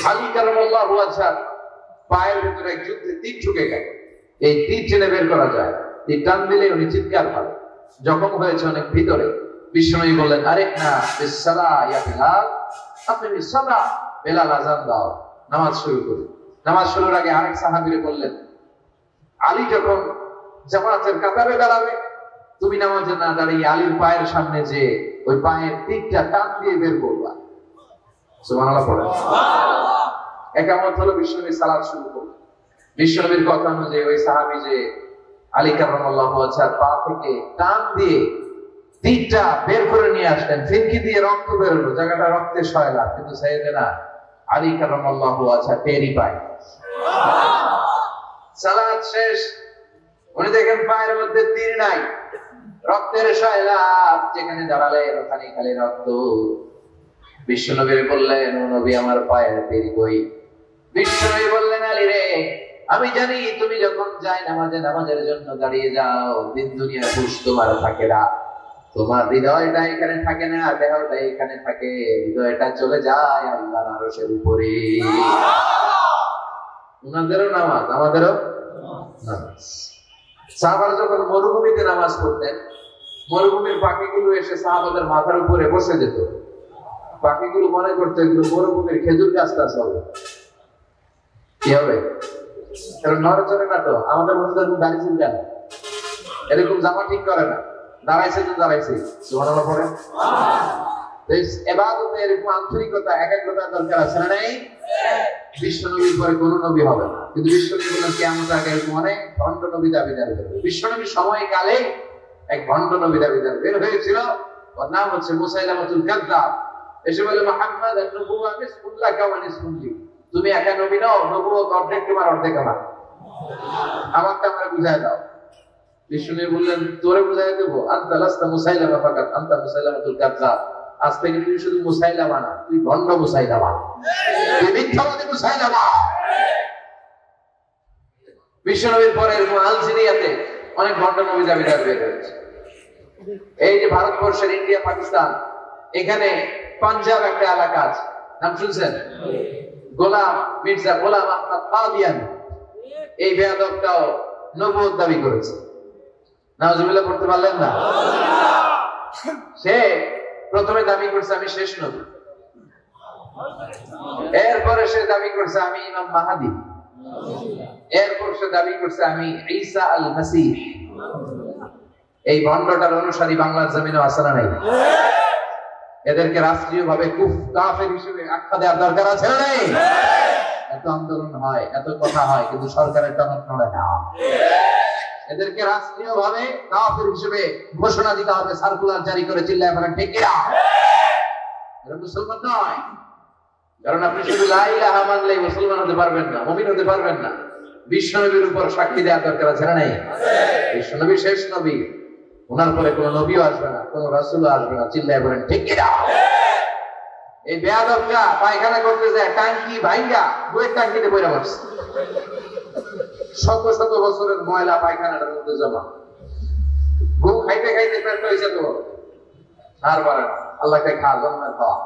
আলী কারামাল্লাহু ওয়াজহার পায়ের ভিতরে এক যুদ্ধে তীর ঢুকে গেল। এই তীর টেনে বের করা যায়, তীর টান দিলে উনি চিৎকার করেন, জখম হয়েছে অনেক ভিতরে। বিশ্বনবী বললেন, আরে না বিসসালা ইয়া বেলাল, আপনি বিসসালা, বেলাল আযান দাও, নামাজ শুরু করুন। নামাজ শুরুর আগে আরেক সাহাবীরে বললেন, আলী যখন জামাতের কাতারে দাঁড়াবে, তুমি নামাজে না দাঁড়িয়ে আলীর পায়ের সামনে যে ওই পায়ের তীরটা টান দিয়ে বের করবা। সুবহানাল্লাহ পড়েন। একামত হলো, বিশ্বনবী সালাত শুরু করলেন। বিশ্বনবীর কথা অনুযায়ী ওই সাহাবী যে আলী কারামাল্লাহু ওয়াজহার পা থেকে টান দিয়ে তীরটা বের করে নিয়ে আসলেন, ফিনকি দিয়ে রক্ত বের হলো, জায়গাটা রক্তে সয়লা, কিন্তু সাইয়েদনা আলী কারামাল্লাহু ওয়াজহা টেরই পায়। সালাত শেষ, উনি দেখেন পায়ের মধ্যে তীর নাই, রক্তের সয়লা, যেখানে দাঁড়ালেন ওখানে খালি রক্ত। বিশ্বনবী বললেন, ও নবী, আমার পায়ের তীর কই? বিশ্বনবী বললেন, আলী রে, আমি জানি তুমি যখন যাই নামাজের জন্য দাঁড়িয়ে যাও, দিন দুনিয়ার হুশ তোমার থাকে না, তোমার হৃদয়টা এখানে থাকে না, দেহটা এখানে থাকে, হৃদয়টা চলে যায় আল্লাহর আরশের উপরে। উনাদেরও নামাজ, আমাদেরও নামাজ। সাহাবারা যখন মরুভূমিতে নামাজ পড়তেন, মরুভূমির পাখিগুলো এসে সাহাবাদের মাথার উপরে বসে যেত। পাখিগুলো মনে করতো এগুলো মরুভূমির খেজুর গাছটা চলে, কি হবে? নড়ে চড়ে না তো, আমাদের মধ্যে দাঁড়িয়ে কেন, এরকম জামা ঠিক করে না, দাঁড়াইছে তো দাঁড়াইছে। সুবহানাল্লাহ পড়েন। ইবাদতে এরকম আন্তরিকতা, একাগ্রতা দরকার আছে না নাই? বিশ্বনবীর পরে কোন নবী হবে না, কিন্তু বিশ্বনবী বললেন কিয়ামত আগে এরকম অনেক ভণ্ড নবী দাবিদার হবে। বিশ্বনবীর সময়কালে এক ভণ্ড নবী দাবিদার বের হয়েছিল, ওর নাম হচ্ছে মুসাইলামাতুল কাযযাব। এসে বলে, মুহাম্মদ আন-নবুওয়া নিসফুল্লাকা ওয়া নিসফুল্লি, তুমি একা নবী নও, নবুয়ত অর্ধেক তোমার অর্ধেক আমার, আমারটা আমরা বুঝায় দাও। বিশ্বনবী বললেন, তোরে বুঝাই দেবো, আনতা লাস্তা মুসাইলামা ফাকাত, আনতা মুসাইলামাতুল কাযযাব। আজ থেকে তুই শুধু মুসাইলামা না, তুই ভণ্ড মুসাইলামা, তুই মিথ্যাবাদী মুসাইলামা। বিশ্বনবীর পরে এরকম আলজিরিয়াতে অনেক ভণ্ড নবী দাবিদার বের হয়েছে। এই যে ভারতবর্ষের ইন্ডিয়া পাকিস্তান, এখানে পাঞ্জাব একটা এলাকা আছে, নাম শুনছেন? গোলাম মির্জা গোলাম আহমদ কাদিয়ানী, এই বেয়াদবটাও নবুয়ত দাবি করেছে। নাউজুবিল্লাহ পড়তে পারলেন না? সে প্রথমে দাবি করছে আমি শেষ নবী, এরপরে সে দাবি করছে আমি ইমাম মাহদী, এরপর সে দাবি করছে আমি ঈসা আল মাসীহ। এই ভণ্ডটার অনুসারী বাংলার জমিনে আছে না নাই? এদেরকে রাষ্ট্রীয়ভাবে কাফের হিসেবে আখ্যা দেওয়ার দরকার আছে না নাই? এত আন্দোলন হয়, এত কথা হয়, কিন্তু সরকারের টনক নড়ে না। এদেরকে রাষ্ট্রীয়ভাবে কাফের হিসেবে ঘোষণা দিতে হবে, সার্কুলার জারি করে চিল্লায় বলেন ঠিক কিনা? এরা মুসলমান নয়, কারণ আপনি শুধু লা ইলাহা মানলেই মুসলমান হতে পারবেন না, মুমিন হতে পারবেন না। বিশ্বনবীর উপর সাক্ষী দেওয়ার দরকার আছে না নাই? বিশ্বনবী শেষ নবী, ওনার পরে কোন নবীও আসবে না, কোন রাসূলও আসবে না, চিল্লায় বলেন ঠিক কিনা? এই বেয়াদবটা পায়খানা করতে যায়, টাঙ্কি ভাঙ্গা বইয়ের টাঙ্কিতে পড়ে বসছে, শত শত বছরের ময়লা পায়খানার মধ্যে জমা। গু খাইতে খাইতে পেট হয়েছে তো আর পারে না, আল্লাহকে খাওয়া, জন্মের খাওয়া।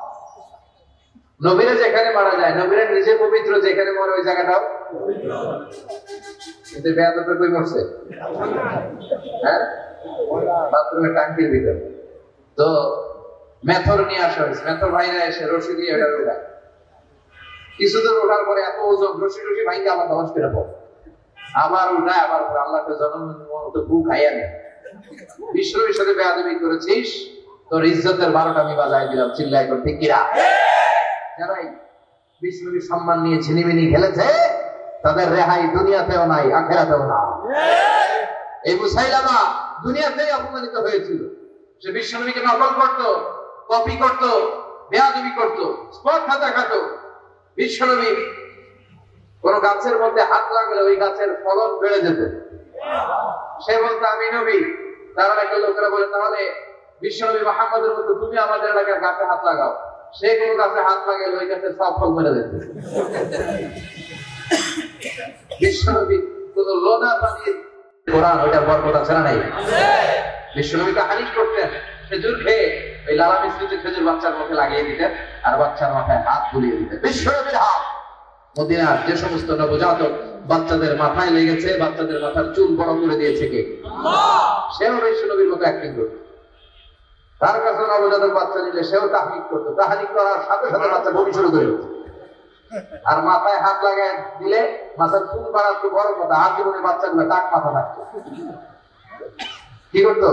নবীরা যেখানে মারা যায়, নবীরা নিজে পবিত্র, যেখানে মরে ওই জায়গাটাও কিন্তু বেয়াদবটা কই মরছে? হ্যাঁ, বাথরুমের টাঙ্কির ভিতরে। তো মেথর নিয়ে আসা হয়েছে, মেথর ভাইরা এসে রশি দিয়ে এটা উঠায়, কিছুদূর ওঠার পরে এত ওজন, রশি ভাইকে আবার দশ করে পড়ে, আবার উঠায়, আবার আল্লাহকে জন্ম তো গু খাইয়া নেয়। বিশ্বনবীর সাথে বেয়াদবি করেছিস, তোর ইজ্জতের 12টা আমি বাজায় দিলাম, চিল্লাই করে ঠিক কিনা? যারাই বিশ্বনবীর সম্মান নিয়ে ছিনিমিনি খেলেছে, তাদের রেহাই দুনিয়াতেও নাই, আখিরাতেও না। এই মুসাইলামা দুনিয়াতেই অপমানিত হয়েছিল। সে বিশ্বনবীকে নকল করত, কপি করত, বেয়াদবি করত, স্পট খাতা খাত। বিশ্বনবী কোন গাছের মধ্যে হাত লাগলে ওই গাছের ফলন বেড়ে যেত। সে বলতো আমি নবী, তারা একটা লোকেরা বলে তাহলে বিশ্বনবী মুহাম্মদের মতো তুমি আমাদের এলাকার গাছে হাত লাগাও। সে কোন গাছে হাত লাগালে ওই গাছের সব ফল মেরে যেত। বিশ্বনবী কোন লোনা পানির কোরআন, ওইটার বরকত আছে না নাই? বিশ্বনবীকে হারিস করতেন, খেজুর খেয়ে ওই লালা মিশ্রিত খেজুর বাচ্চার মুখে লাগিয়ে দিতেন, আর বাচ্চার মাথায় হাত বুলিয়ে দিতেন। বিশ্বনবীর হাত মদিনার যে সমস্ত নবজাতক বাচ্চাদের মাথায় লেগেছে, বাচ্চাদের মাথার চুল বড় করে দিয়েছে কে? সেও বিশ্ব নবীর মতো অ্যাক্টিং করত। তার কাছে নবজাতক বাচ্চা নিলে সেও তাহলিক করতো, তাহলিক করার সাথে সাথে বাচ্চা বমি শুরু করে দিত। আর মাথায় হাত লাগায় দিলে মাথার চুল বাড়াতো বড় কথা, আর জীবনে বাচ্চাগুলো টাক মাথা থাকতো। কি করতো?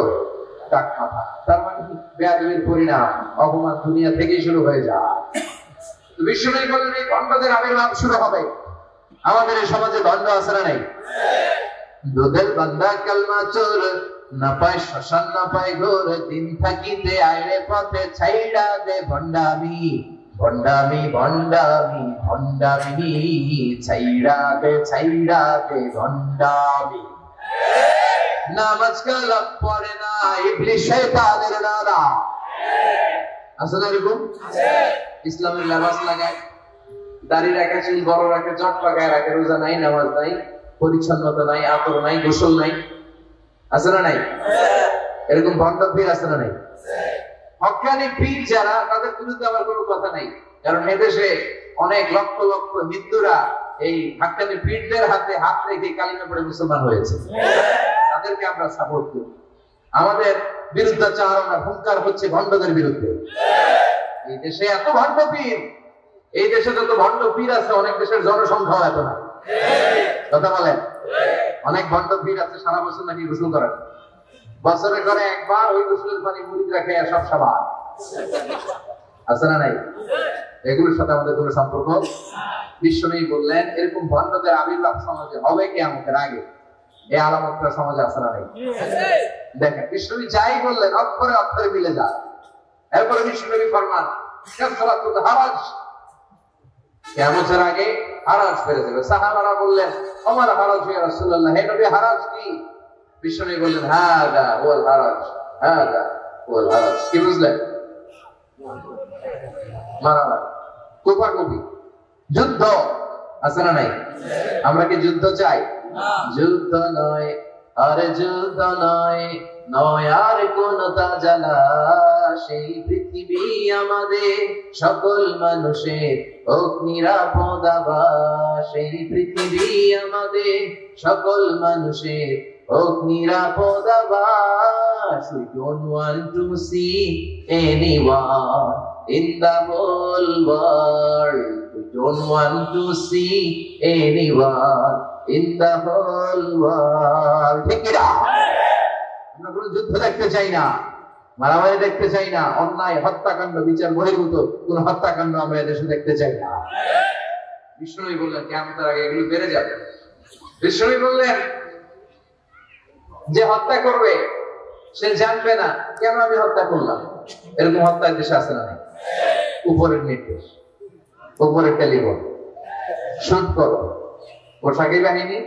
টাক মাথা। তার মানে বেয়াদবির পরিণাম, অপমান দুনিয়া থেকেই শুরু হয়ে যায়। বিশ্বনবী বললেন এই ভণ্ডদের আবির্ভাব শুরু হবে। আমাদের এই সমাজে ভণ্ড আছে না নাই? দুধের বান্দা কালমা চোর, না পায় শ্মশান না পায় ঘোর, দিন থাকিতে আইরে পথে ছাইড়া দে ভণ্ডামি, ভণ্ডামি ভণ্ডামি ভণ্ডামি, ছাইড়া দে ভণ্ডামি। নামাজ কালাম পড়ে না, ইবলিস শয়তানের নানা। আছে না এরকম? ইসলামের লেবাস লাগায়, দাড়ি রাখে, চুল বড় রাখে, জট পাকায় রাখে, রোজা নাই, নামাজ নাই, পরিচ্ছন্নতা নাই, আতর নাই, গোসল নাই। আছে না নাই? এরকম ভণ্ড পীর আছে না নাই? হক্কানি পীর যারা, তাদের বিরুদ্ধে আমার কোনো কথা নাই, কারণ এদেশে অনেক লক্ষ লক্ষ হিন্দুরা এই হক্কানি পীরদের হাতে হাত রেখে কালিমা পড়ে মুসলমান হয়েছে। তাদেরকে আমরা সাপোর্ট করি। আমাদের বিরুদ্ধাচারণা হুঙ্কার হচ্ছে ভণ্ডদের বিরুদ্ধে। এই দেশে এত ভণ্ড পীর, এই দেশে যত ভণ্ড পীর আছে অনেক দেশের জনসংখ্যা এত না। কথা বলেন? অনেক ভণ্ড পীর আছে সারা বছর নাকি গোসল করেন, বছরে করে একবার ওই গোসলের পানি মুরিদরা খেয়ে সব সবার। আছে না নাই? এগুলোর সাথে আমাদের কোনো সম্পর্ক। বিশ্বনবী বললেন এরকম ভণ্ডদের আবির্ভাব সমাজে হবে কিয়ামতের আগে। এই আলামতটা সমাজে আছে না নাই? দেখেন বিশ্বনবী যাই বললেন অক্ষরে অক্ষরে মিলে যায়। এরপরে বিশ্বনবী ফরমান কাসরাতুল হারাজ, কিয়ামতের আগে হারাজ বেড়ে যাবে। সাহাবারা বললেন ওমাল হারাজ ইয়া রাসূলুল্লাহ, হে নবী হারাজ কি? বিশ্বনবী বললেন হাদা ওয়াল হারাজ, হাদা ওয়াল হারাজ। কি বুঝলেন? মারামারি, কোপাকুপি, যুদ্ধ। আছে না নাই? আমরা কি যুদ্ধ চাই? যুদ্ধ নয় আর যুদ্ধ নয়, নয় আর কোন তাজালা, সেই পৃথিবী আমাদের সকল মানুষের হোক নিরাপদ আবাস, সেই পৃথিবী আমাদের সকল মানুষের হোক নিরাপদ আবাস। We don't want to see anyone in the whole world. We don't want to see anyone in the whole world. ঠিক না? আমরা কোনো যুদ্ধ দেখতে চাই না, মারামারি দেখতে চাই না, অন্যায় হত্যাকাণ্ড বিচার বহির্ভূত কোন হত্যাকাণ্ড আমরা এদেশে দেখতে চাই না। বিষ্ণুই বললেন কিয়ামতের আগে এগুলো বেড়ে যাবে। বিষ্ণুই বললেন যে হত্যা করবে সে জানবে না কেন আমি হত্যা করলাম। এরকম হত্যা দেশে আছে না নাই? উপরের নির্দেশ, উপরের টেলিফোন, শুট করো, পোশাকি বাহিনী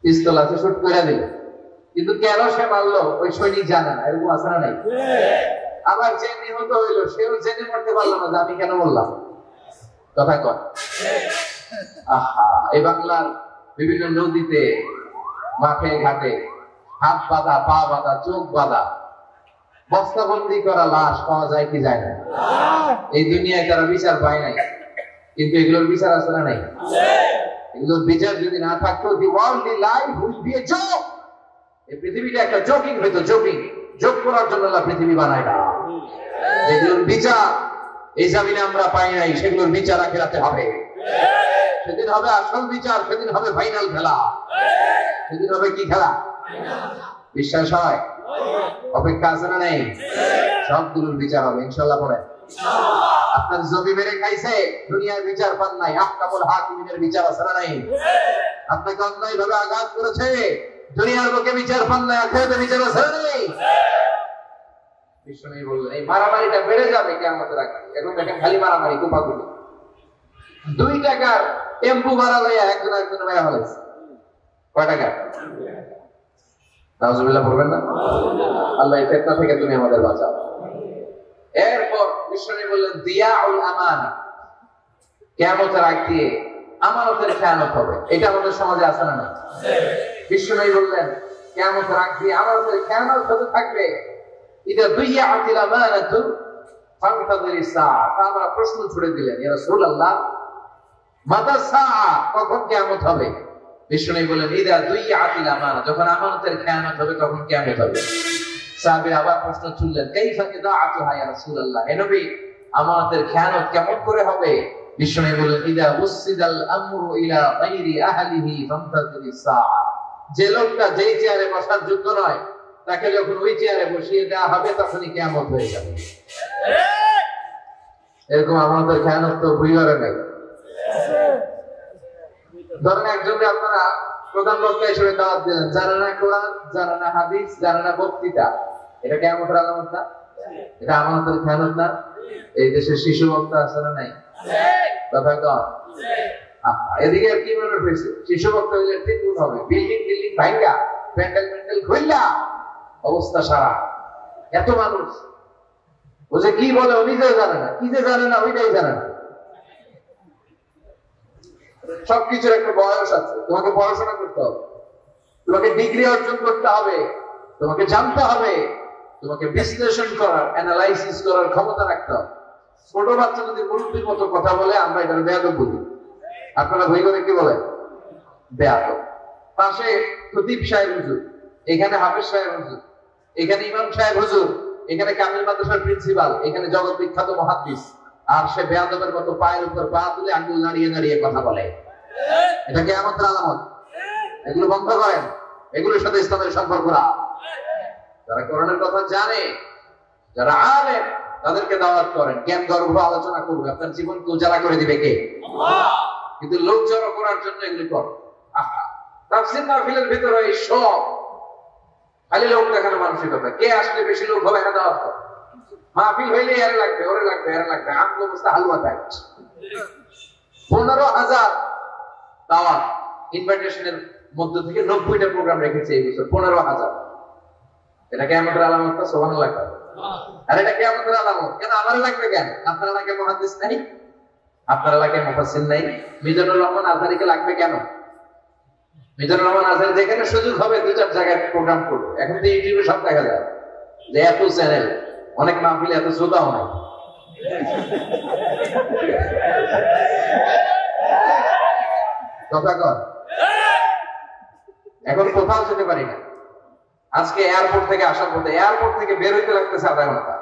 পিস্তল আছে, শুট করে দিল, কিন্তু কেন সে মারলো ওই সৈনিক জানে না। এরকম আছে না নাই? আবার যে নিহত হইলো সেও জেনে মরতে পারলো না যে আমি কেন বললাম। কথা কয়? আহা, এই বাংলার বিভিন্ন নদীতে, মাঠে ঘাটে হাত বাঁধা, পা বাঁধা, চোখ বাঁধা, বস্তাবন্দি করা লাশ পাওয়া যায় কি যায় না? এই দুনিয়ায় তারা বিচার পায় নাই, কিন্তু এগুলোর বিচার আছে না নাই? এগুলোর বিচার যদি না থাকতো, the worldly life will be a joke. এই পৃথিবীটা একটা জোকিং হইতো, জোকিং। জোক করার জন্য আল্লাহ পৃথিবী বানায় না। যেগুলোর বিচার এই জমিনে আমরা পাই নাই, সেগুলোর বিচার আখিরাতে হবে। সেদিন হবে আসল বিচার, সেদিন হবে ফাইনাল খেলা। সেদিন হবে কি খেলা? বিশ্বাস হয়? অপেক্ষা আছে না নেই? সবগুলোর বিচার হবে ইনশাআল্লাহ। পড়ে আপনার জমি মেরে খাইছে, দুনিয়ার বিচার পান নাই, আহকামুল হাকিমিনের বিচার আছে না নাই? আপনাকে অন্যায় ভাবে আঘাত করেছে, দুনিয়ার লোকে বিচার পান নাই, আখিরাতে বিচার আছে না নাই? বিশ্বনবী বললেন এই মারামারিটা বেড়ে যাবে কিয়ামতের আগে। এখন দেখেন খালি মারামারি, কোপাকুপি। 2 টাকার টেম্পু ভাড়া লইয়া একজন একজন মেরা ফেলেছে। কয় টাকা? নাউজুবিল্লাহ পড়বেন না? আল্লাহ এই ফিতনা থেকে তুমি আমাদের বাঁচাও। এরপর বিশ্বনবী বললেন দিয়াউল আমানা, কিয়ামতের আগে আমানতের খেয়ানত হবে। এটা আমাদের সমাজে আছে না? বিশ্বনবী বললেন কিয়ামতের আগে আমানতের খেয়ানত হতে থাকবে। ইদা দুইয়াতিল আমানাতু ফান্তাযিরিস সাআ। আমরা প্রশ্ন ছুড়ে দিলেন ইয়া রাসূলুল্লাহ, মাতা সাআ, কখন কিয়ামত হবে? বিষ্ণু বলেন ইদা দুইয়াতিল আমানা, যখন আমানতের খেয়ানত হবে তখন কিয়ামত হবে। সাহাবী আবার প্রশ্ন তুললেন, কাইফা ইদাআতুহা ইয়া রাসূলুল্লাহ, হে নবী আমানতের খেয়ানত কেমন করে হবে? বিষ্ণু বলেন ইদা উসিদাল আমরু ইলা গায়রি আহলিহি ফান্তাযিরিস সাআ, যে লোকটা যেই চেয়ারে বসার যোগ্য নয় তাকে যখন ওই চেয়ারে বসিয়ে দেওয়া হবে তখনই কিয়ামত হয়ে যাবে। এরকম আমাদের খেয়ানত তো বুঝারে নাই। ধরেন একজনকে আপনারা প্রধান বক্তা হিসেবে দাওয়াত দিলেন, জানে না কোরআন, জানে না হাদিস, জানে না বক্তৃতা, এটা কিয়ামতের আলামত না? এটা আমানতের খেয়ানত না? এই দেশে শিশু বক্তা আছে না নাই? কথা কন। এদিকে কি মনে হয়েছে, শিশু বক্তা হইলে ঠিক হবে, বিল্ডিং ভাঙ্গা, প্যান্ডেল খুললা, অবস্থা সারা, এত মানুষ, ও যে কি বলে ও নিজেও জানে না, কি যে জানে না ওইটাই জানে না। সবকিছুর একটা বয়স আছে, তোমাকে পড়াশোনা করতে হবে, তোমাকে ডিগ্রি অর্জন করতে হবে, তোমাকে জানতে হবে, তোমাকে বিশ্লেষণ করার, অ্যানালাইসিস করার ক্ষমতা রাখতে হবে। ছোট বাচ্চা যদি মুরব্বির মতো কথা বলে আমরা এটা বেয়াদব বলি, আপনারা ভয় করে কি বলেন? বেয়াদব। পাশে খতিব সাহেব হুজুর, এখানে হাফেজ সাহেব হুজুর, এখানে ইমাম সাহেব হুজুর, এখানে কামিল মাদ্রাসার প্রিন্সিপাল, এখানে জগৎ বিখ্যাত মুহাদ্দিস, আর সে বেয়াদবের মতো পায়ের উপর পা তুলে আঙ্গুল নাড়িয়ে নাড়িয়ে কথা বলে। এটা কিয়ামতের আলামত। এগুলো বন্ধ করেন, এগুলোর সাথে ইসলামের সম্পর্ক না। যারা কোরআনের কথা জানে, যারা আলেম, তাদেরকে দাওয়াত করেন, জ্ঞান গর্ভ আলোচনা করবে, আপনার জীবনকে উজালা করে দিবে কে? আল্লাহ। কিন্তু লোক জড়ো করার জন্য এগুলি কর। তাফসীর মাহফিলের ভিতরে এই সব খালি লোক দেখানো মানসিকতা, কে আসলে বেশি লোক হবে এটা দাওয়াত কর। মাহফিল হইলে এর লাগবে, ওরে লাগবে, এর লাগবে, আমল অবস্থা হালুয়া টাইট। 15,000 দাওয়াত ইনভাইটেশনের মধ্য থেকে 90টা প্রোগ্রাম রেখেছে এই বছর। 15,000। এটা কিয়ামতের আলামত না? সুবহানাল্লাহ। আর এটা কিয়ামতের আলামত কেন? আমার লাগবে কেন? আপনার এলাকায় মুহাদ্দিস নাই, আপনার এলাকায় মুফাসসির নাই, মিজানুর রহমান আজহারীকে লাগবে কেন? মিজানুর রহমান আজহারী যেখানে সুযোগ হবে 2-4 জায়গায় প্রোগ্রাম করবে। এখন তো ইউটিউবে সব দেখা যায় যে এত চ্যানেল, অনেক মাহফিলে এত শ্রোতাও নাই। কথা কর। এখন কোথাও যেতে পারি না। আজকে এয়ারপোর্ট থেকে আসার পথে, এয়ারপোর্ট থেকে বের হইতে লাগতেছে আধা ঘন্টা।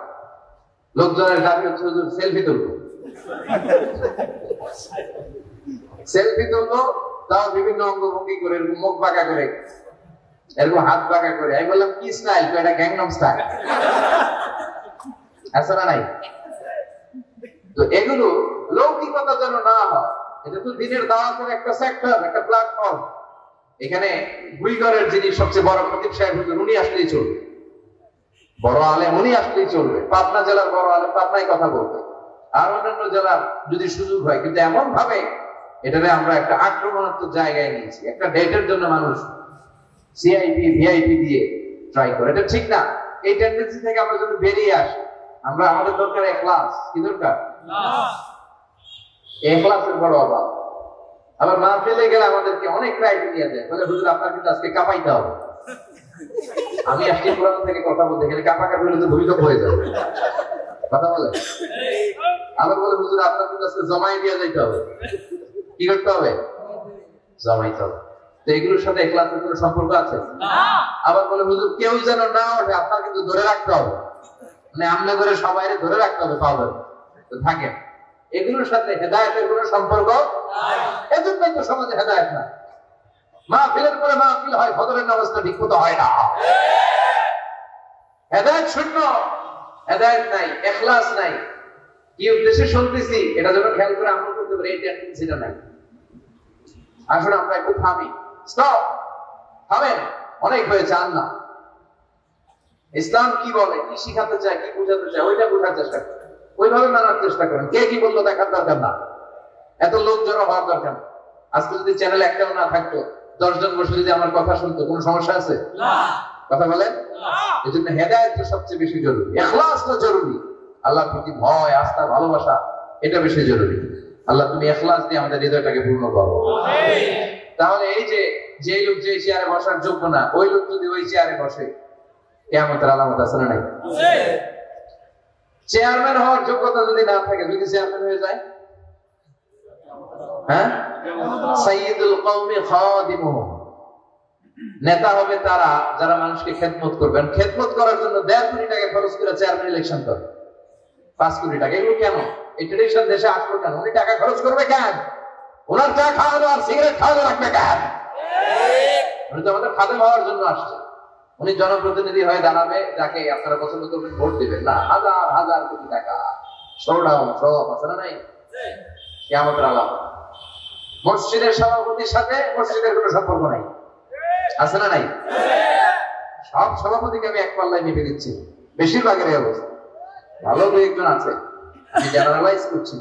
লোকজনের দাবি হচ্ছে হুজুর সেলফি তুলবো, সেলফি তুলবো, তাও বিভিন্ন অঙ্গভঙ্গি করে, এরকম মুখ বাঁকা করে, এরকম হাত বাঁকা করে। আমি বললাম কি স্টাইল? তো এটা গ্যাংনম স্টাইল। আছে না নাই? তো এগুলো লৌকিকতা যেন না হয়, এটা তো দিনের দাওয়াতের একটা সেক্টর, একটা প্ল্যাটফর্ম। এখানে গুইগরের যিনি সবচেয়ে বড় খতিব সাহেব হুজুর, উনি আসলেই চলবে, বড় আলেম উনি আসলেই চলবে, পাবনা জেলার বড় আলেম পাবনায় কথা বলবে, আর অন্যান্য জেলার যদি সুযোগ হয়। কিন্তু এমন ভাবে এটাকে আমরা একটা আক্রমণাত্মক জায়গায় নিয়েছি, একটা ডেটের জন্য মানুষ সিআইপি ভিআইপি দিয়ে ট্রাই করে, এটা ঠিক না। এই টেন্ডেন্সি থেকে আমরা যদি বেরিয়ে আসি, আমরা আমাদের দরকার ইখলাস। কি দরকার? ইখলাসের বড় অভাব। আবার মাহফিলে গেলে আমাদেরকে অনেক ক্রাইটেরিয়া দেয়, বলে হুজুর আপনার কিন্তু আজকে কাঁপাইতে হবে। আমি আসছি কোরআন থেকে কথা বলতে গেলে কাঁপাকাঁপি হলে তো ভূমিকম্প হয়ে যাবে, কথা বলে। আবার বলে হুজুর আপনার কিন্তু আজকে জমাই দিয়ে যাইতে হবে। কি করতে হবে? জমাইতে হবে। তো এগুলোর সাথে ইখলাসের কোনো সম্পর্ক আছে? আবার বলে হুজুর কেউ যেন না ওঠে, আপনার কিন্তু ধরে রাখতে হবে, মানে আমনে করে সবাই ধরে রাখতে হবে, পাবেন তো থাকেন। এগুলোর সাথে হেদায়েতের কোনো সম্পর্ক নাই। এজন্যই তো সমাজে হেদায়েত নাই। মাহফিলের পরে মাহফিল হয়, ফজরের নামাজটা ঠিক মতো হয় না। হেদায়েত শূন্য, হেদায়েত নাই, ইখলাস নাই। কি উদ্দেশ্যে শুনতেছি এটা যখন খেয়াল করে আমল করতে পারি, এই টেন্ডেন্সিটা নাই। আসলে আমরা একটু থামি, স্টপ, থামেন, অনেক হয়েছে। আল্লাহ ইসলাম কি বলে, কি শিখাতে চায়, কি বোঝাতে চায়, ওইটা বোঝার চেষ্টা করেন, ওইভাবে মানার চেষ্টা করেন। কে কি বললো দেখার দরকার না, এত লোক জড়ো হওয়ার দরকার না। আজকে যদি চ্যানেল একটাও না থাকতো, 10 জন বসে যদি আমার কথা শুনতো, কোনো সমস্যা আছে? কথা বলেন। এই জন্য হেদায়েতটা সবচেয়ে বেশি জরুরি, ইখলাসটা জরুরি, আল্লাহর প্রতি ভয়, আস্থা, ভালোবাসা, এটা বেশি জরুরি। আল্লাহ তুমি ইখলাস দিয়ে আমাদের হৃদয়টাকে পূর্ণ করো। তাহলে এই যে লোক যে চেয়ারে বসার যোগ্য না, ওই লোক যদি ওই চেয়ারে বসে, কিয়ামতের আলামত আছে না নাই? চেয়ারম্যান হওয়ার যোগ্যতা যদি না থাকে, যদি চেয়ারম্যান হয়ে যায়, হ্যাঁ, সাইয়্যিদুল কওমি খাদিমুহুম, নেতা হবে তারা যারা মানুষকে খেদমত করবেন। খেদমত করার জন্য 1.5 কোটি টাকা খরচ করে চেয়ারম্যান ইলেকশন করে, 5 কোটি টাকা। এগুলো কেন? এই ট্রেডিশন দেশে আসলো কেন? উনি টাকা খরচ করবে কেন? ওনার চা খাওয়ানো আর সিগারেট খাওয়ানো রাখবে কেন? উনি তো আমাদের খাদেম হওয়ার জন্য আসছে। উনি জনপ্রতিনিধি হয়ে দাঁড়াবে, যাকে আপনারা পছন্দ করবেন ভোট দিবেন না। হাজার হাজার কোটি টাকা শোডাউন সব আছে না নাই? কিয়ামতের আলামত। মসজিদের সভাপতির সাথে মসজিদের কোনো সম্পর্ক নাই, আছে না নাই? সব সভাপতিকে আমি এক পাল্লায় মেপে দিচ্ছি, বেশিরভাগের এই অবস্থা। ভালো দু একজন আছে, আমি জেনারেলাইজ করছি।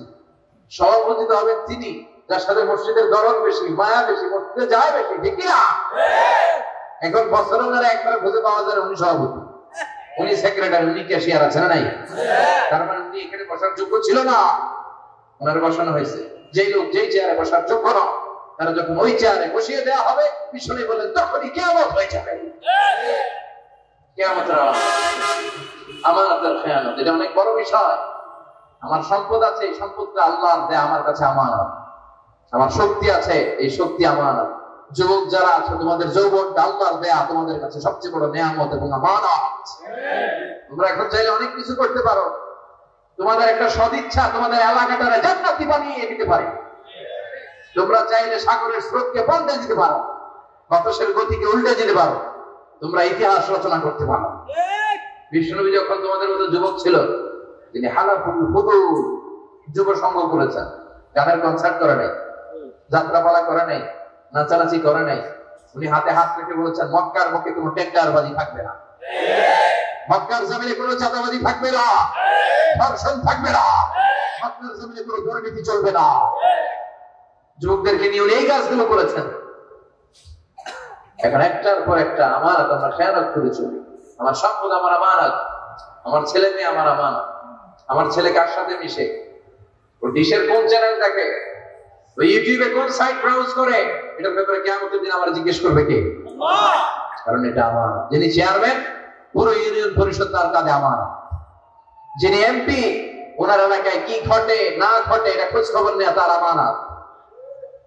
সভাপতি তো হবেন তিনি যার সাথে মসজিদের দরদ বেশি, মায়া বেশি, মসজিদে যায় বেশি, ঠিক না? এখন বছর একবার খুঁজে পাওয়া যায় উনি সভাপতি, উনি সেক্রেটারি, উনি ক্যাশিয়ার, আছে না নাই? তার মানে উনি এখানে বসার যোগ্য ছিল না, ওনার বসানো হয়েছে। যেই লোক যেই চেয়ারে বসার যোগ্য না, তারা যখন ওই চেয়ারে বসিয়ে দেওয়া হবে, বিষ্ণু বলেন তখনই কিয়ামত হয়ে যাবে। কিয়ামতের আমানতের খেয়ানত, এটা অনেক বড় বিষয়। আমার সম্পদ আছে, এই সম্পদটা আল্লাহর দেয়া, আমার কাছে আমানত। আমার শক্তি আছে, এই শক্তি আমানত। যুবক যারা আছে, তোমাদের যৌবনটা আল্লাহর দেয়া, তোমাদের কাছে সবচেয়ে বড় নিয়ামত এবং আমানত। তোমরা এখন চাইলে অনেক কিছু করতে পারো। তোমাদের একটা সদিচ্ছা তোমাদের এলাকাটারে জান্নাতি বানিয়ে দিতে পারে। তোমরা চাইলে সাগরের স্রোতকে বন্ধে দিতে পারো, বাতাসের গতিকে উল্টে দিতে পারো, তোমরা ইতিহাস রচনা করতে পারো। বিষ্ণুনবী যখন তোমাদের মধ্যে যুবক ছিল, তিনি হালাফুল ফুতুর যুব সংঘ করেছেন। গানের কনসার্ট করে নাই, যাত্রাপালা করে নাই, নাচানাচি করে নাই। উনি হাতে হাত রেখে বলেছেন, মক্কার মুখে কোনো টেন্ডারবাজি থাকবে না, মক্কার জমিনে কোনো চাঁদাবাজি থাকবে না, ধর্ষণ থাকবে না, মক্কার জমিনে কোনো দুর্নীতি চলবে না। যুবকদেরকে নিয়ে উনি এই কাজগুলো করেছেন। এখন একটার পর একটা আমানত আমরা খেয়ানত করে চলি। আমার সম্পদ আমার আমানত, আমার ছেলে মেয়ে আমার আমানত। আমার ছেলে কার সাথে মিশে, ও ডিশের কোন চ্যানেল দেখে, ও ইউটিউবে কোন সাইট ব্রাউজ করে, এটার ব্যাপারে কিয়ামতের দিন আমার জিজ্ঞেস করবে কে? আল্লাহ। কারণ এটা আমানত। যিনি চেয়ারম্যান, পুরো ইউনিয়ন পরিষদ তার কাঁধে আমানত। যিনি এমপি, ওনার এলাকায় কি ঘটে না ঘটে এটা খোঁজ খবর নেওয়া তার আমানত।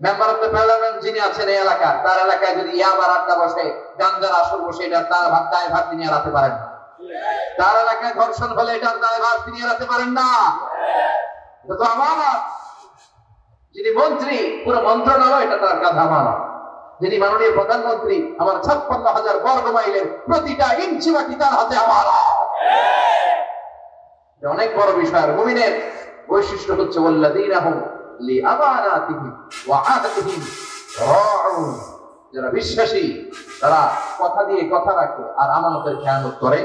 মেম্বার অফ দ্য পার্লামেন্ট যিনি আছেন এই এলাকার, তার এলাকায় যদি ইয়াবার আড্ডা বসে, গাঞ্জার আসর বসে, এটা তার দায় ভার তিনি এড়াতে পারেন না। তার এলাকায় ধর্ষণ হলে এটার দায় ভার তিনি এড়াতে পারেন না। এটা তো আমানত। যিনি মন্ত্রী, পুরো মন্ত্রণালয় এটা তার কাঁধে আমানত। যিনি মাননীয় প্রধানমন্ত্রী, আমার 56,000 বর্গ মাইলের প্রতিটা ইঞ্চি মাটি তার হাতে আমানত। অনেক বড় বিষয়। আর মুমিনের বৈশিষ্ট্য হচ্ছে ওয়াল্লাযীনা হুম লিআমানাতিহিম ওয়া আহদিহিম রাউন। যারা বিশ্বাসী, তারা কথা দিয়ে কথা রাখে আর আমানতের খেয়ানত করে।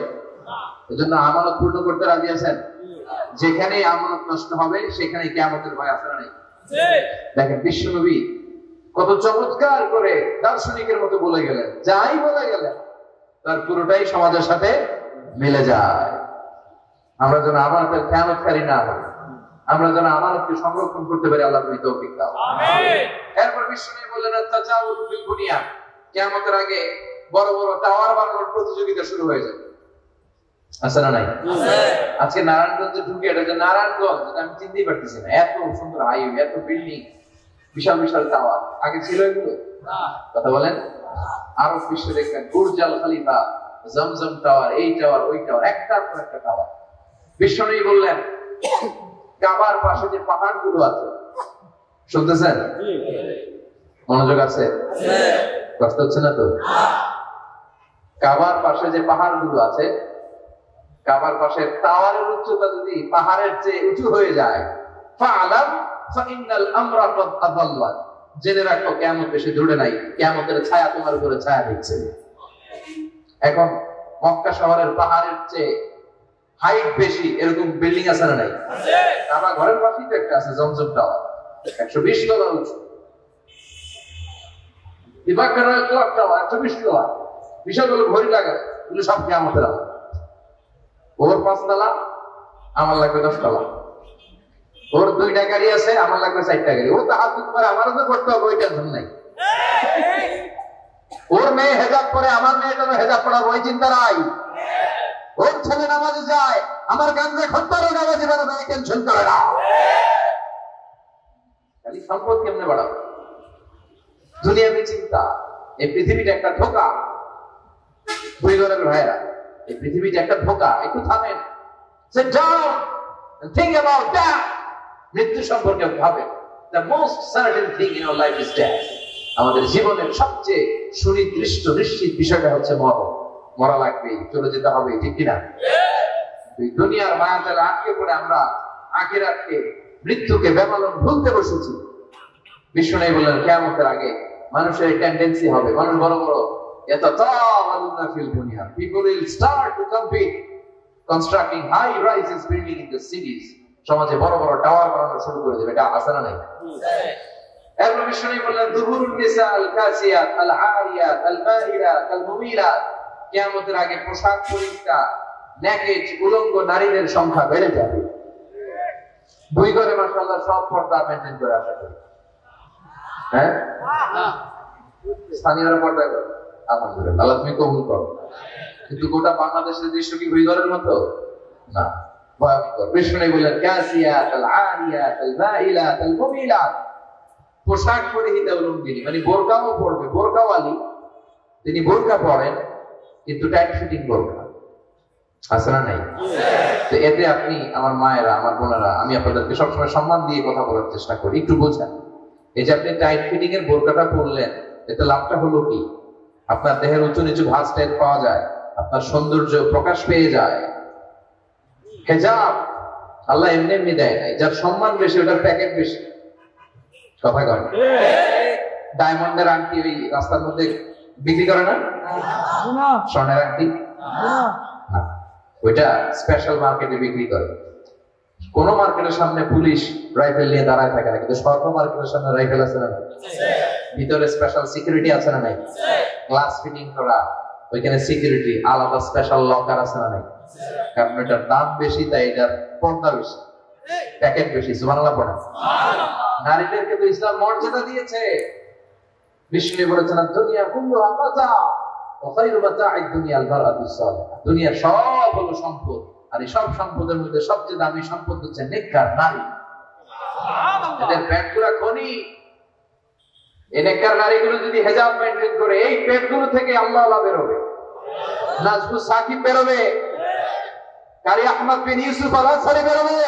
এজন্য আমানত পূর্ণ করতে রাজি আছেন? যেখানে আমানত নষ্ট হবে সেখানে কিয়ামতের ভয় আছে না? দেখেন বিশ্বনবী কত চমৎকার করে দার্শনিকের মতো বলে গেলেন, যাই বলে গেলেন তার পুরোটাই সমাজের সাথে মিলে যায়। আমরা যেন আমানতের খেয়ানতকারী না হই, আমরা যেন আমানতকে সংরক্ষণ করতে পারি। আল্লাহ তুমি তৌফিক দাও। আমিন। এরপর বিশ্বনবী বললেন, তাজাউল ফিল বুনিয়ান, কিয়ামতের আগে বড় বড় টাওয়ার বানানোর প্রতিযোগিতা শুরু হয়ে যাবে। আছে না নাই? আজকে নারায়ণগঞ্জে ঢুকে, এটা যে নারায়ণগঞ্জ, এটা আমি চিনতেই পারতেছি না। এত সুন্দর হাইওয়ে, এত বিল্ডিং, বিশাল বিশাল টাওয়ার, আগে ছিল এগুলো? কথা বলেন। আরব বিশ্বে দেখবেন বুর্জ আল খলিফা, জমজম টাওয়ার, এই টাওয়ার, ওই টাওয়ার, একটার পর একটা টাওয়ার। বিশ্বনবী বললেন, কাবার পাশে যে পাহাড় গুলো আছে, শুনতেছেন? মনোযোগ আছে? কষ্ট হচ্ছে না তো? কাবার পাশে যে পাহাড় গুলো আছে, কাবার পাশে টাওয়ারের উচ্চতা যদি পাহাড়ের চেয়ে উঁচু হয়ে যায়, ফাআলাম ফাইনাল আমরা কদ আযাল্লা, জেনে রাখো কিয়ামত বেশি দূরে নাই, কিয়ামতের ছায়া তোমার উপরে ছায়া দিচ্ছে। এখন মক্কা শহরের পাহাড়ের চেয়ে হাইট বেশি এরকম বিল্ডিং আছে না নাই? আমার ঘরের পাশেই তো একটা আছে, জমজম টাওয়ার, 120 তলা উঁচু। দিবাকর ক্লক টাওয়ার 120 তলা, বিশাল বড় ঘড়ি লাগায়, এগুলো সব কিয়ামতের আলামত। ওর 5 তলা, আমার লাগবে 10 তলা। ওর 2টা গাড়ি আছে, আমার লাগবে 4টা গাড়ি। ও তো হাত করে, আমারও তো করতে হবে, ওই টেনশন নাই। ওর মেয়ে হেজাব করে, আমার মেয়েটারও হেজাব পড়াবো, ওই চিন্তা নাই। ওর ছেলে নামাজে যায়, আমার গাঞ্জা খদ্দারও নামাজে বানাবে, এই টেনশন করে না। খালি সম্পদ কেমনে বাড়াবো, দুনিয়াবি চিন্তা। এই পৃথিবীটা একটা ধোঁকা। দুই ঘরের ভাইরা, এই পৃথিবীটা একটা ধোঁকা। একটু থামেন, sit down and think about that. মৃত্যু সম্পর্কে ভাবেন। The most certain thing in our life is death. আমাদের জীবনের সবচেয়ে সুনির্দিষ্ট নিশ্চিত বিষয়টা হচ্ছে মরণ। মরা লাগবে, চলে যেতে হবে, ঠিক কিনা? দুনিয়ার মায়াজালে আটকে পড়ে আমরা আখিরাতকে, মৃত্যুকে বেমালুম ভুলতে বসেছি। বিষ্ণু বললেন কিয়ামতের আগে মানুষের টেন্ডেন্সি হবে, মানুষ বড় বড় ইয়াতাতাওয়ালুনা ফিল দুনিয়া, people will start to compete constructing high rises building in the cities. সমাজে বড় বড় টাওয়ার বানানো শুরু করে দেবে। এটা আছে না নাই? এরপর বিষ্ণু বললেন দুহুরুন নিসা আল কাসিয়াত আল আরিয়াত আল মাইলাত আল মুমিলাত, কিয়ামতের আগে পোশাক পরিহিতা নেকেজ উলঙ্গ নারীদের সংখ্যা বেড়ে যাবে। দুই ঘরে মাশাআল্লাহ সব পর্দা মেইনটেইন করে আসা করি, হ্যাঁ স্থানীয়রা পর্দা করে, আলহামদুলিল্লাহ, আল্লাহ তুমি কবুল করো। কিন্তু গোটা বাংলাদেশের দৃশ্য কি দুই ঘরের মতো না, ভয়ঙ্কর। বিষ্ণু বললেন কাসিয়াত আল আরিয়াত আল মাইলাত আল মুমিলাত, পোশাক পরিহিতা উলঙ্গিনী, মানে বোরকাও পরবে, বোরকাওয়ালি, তিনি বোরকা পরেন কিন্তু টাইট ফিটিং বোরকা, আছে না নাই? তো এতে আপনি, আমার মায়েরা, আমার বোনেরা, আমি আপনাদেরকে সবসময় সম্মান দিয়ে কথা বলার চেষ্টা করি, একটু বোঝেন। এই যে আপনি টাইট ফিটিং এর বোরকাটা পরলেন, এতে লাভটা হলো কি? আপনার দেহের উঁচু নিচু ভাঁজ টের পাওয়া যায়, আপনার সৌন্দর্য প্রকাশ পেয়ে যায়। হেজাব আল্লাহ এমনি এমনি দেয় নাই, যার সম্মান বেশি ওটার প্যাকেট বেশি। কথা কয় ডায়মন্ডের আংটি ওই রাস্তার মধ্যে বিক্রি করে না, স্বর্ণের আংটি ওইটা স্পেশাল মার্কেটে বিক্রি করে। কোন মার্কেটের সামনে পুলিশ রাইফেল নিয়ে দাঁড়ায় থাকে না, কিন্তু স্বর্ণ মার্কেটের সামনে রাইফেল আছে না, ভিতরে স্পেশাল সিকিউরিটি আছে না নাই, গ্লাস ফিটিং করা, ওইখানে সিকিউরিটি আলাদা স্পেশাল লকার আছে না নাই? কারণ এটার দাম বেশি, তাই এটার পর্দা বেশি, প্যাকেট বেশি। সুবহানাল্লাহ পড়া। নারীদেরকে তো ইসলাম মর্যাদা দিয়েছে। বিষ্ণু বলেছেন দুনিয়া কুল্লুহা মাতা ওয়া খায়রু মাতা'আদ দুনিয়া আল মারআতুস সালিহা, দুনিয়ার সব হলো সম্পদ, আর এই সব সম্পদের মধ্যে সবচেয়ে দামি সম্পদ হচ্ছে নেককার নারী। সুবহানাল্লাহ। এদের পেটগুলো খনি। এই নেককার নারীগুলো যদি হিজাব মেইনটেইন করে, এই পেটগুলো থেকে আল্লাহ বের হবে, নাজমুস সাকিব বের হবে, কারি আহমদ বিন ইউসুফ আল আনসারী বের হবে,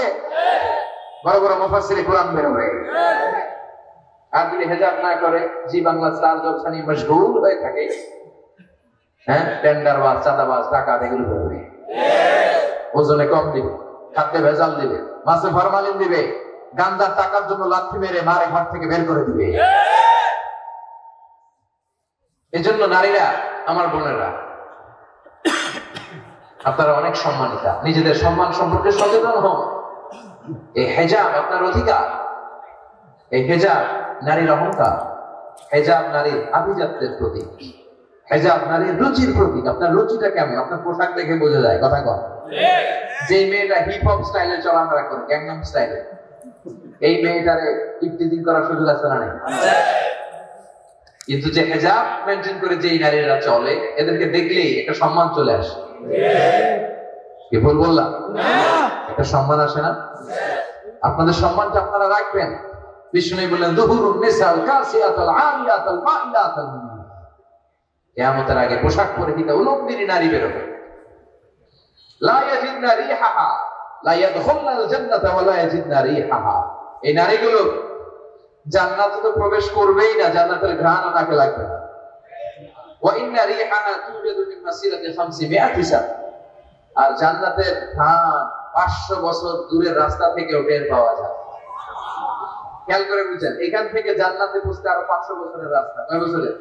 বড় বড় মুফাসসির কোরআন বের হবে। আর যদি হিজাব না করে, জি বাংলা স্টার জলসা নিয়ে মশগুল হয়ে থাকে, হ্যাঁ টেন্ডারবাজ, চাঁদাবাজ, ডাকাত, এগুলো করবে। ওজনে কম দিবে, খাদ্যে ভেজাল দিবে, মাছে ফরমালিন দিবে, গান্দার টাকার জন্য লাথি মেরে মারে ঘর থেকে বের করে দিবে। এজন্য নারীরা, আমার বোনেরা, আপনারা অনেক সম্মানিতা, নিজেদের সম্মান সম্পর্কে সচেতন হন। এই হিজাব আপনার অধিকার, এই হিজাব নারীর অহংকার, হিজাব নারীর আভিজাত্যের প্রতীক, হিজাব নারীর রুচির প্রতীক। আপনার রুচিটা কেমন আপনার পোশাক দেখে বোঝা যায়। কথা কন, যে মেয়েটা হিপ হপ স্টাইলে চলাফেরা করে, গ্যাংনাম স্টাইলে, এই মেয়েটারে ইফতিজিং করার সুযোগ আছে না নাই? কিন্তু যে হিজাব মেইনটেইন করে যেই নারীরা চলে, এদেরকে দেখলেই একটা সম্মান চলে আসে। কি ভুল বললাম? একটা সম্মান আসে না? আপনাদের সম্মানটা আপনারা রাখবেন। বিষ্ণু বললেন দুহুরুন নিসাল কাসিয়াতুল আরিয়াতুল মাইলাতুল মুমিনাত, কিয়ামতের আগে পোশাক পরিহিতা উলঙ্গিনী নারী বের হবে। লা ইয়াজিদনা রিহাহা লা ইয়াদখুলনাল জান্নাতা ওয়া লা ইয়াজিদনা রিহাহা, এই নারীগুলো জান্নাতে তো প্রবেশ করবেই না, জান্নাতের ঘ্রাণও নাকে লাগবে না। ওয়া ইন্না রিহাহা তুজাদু মিন মাসিরাতি 500 সানা, আর জান্নাতের ঘ্রাণ 500 বছর দূরের রাস্তা থেকে টের পাওয়া যায়। খেয়াল করে বুঝেন, এখান থেকে জান্নাতে পৌঁছতে আরো 500 বছরের রাস্তা। কয় বছরের?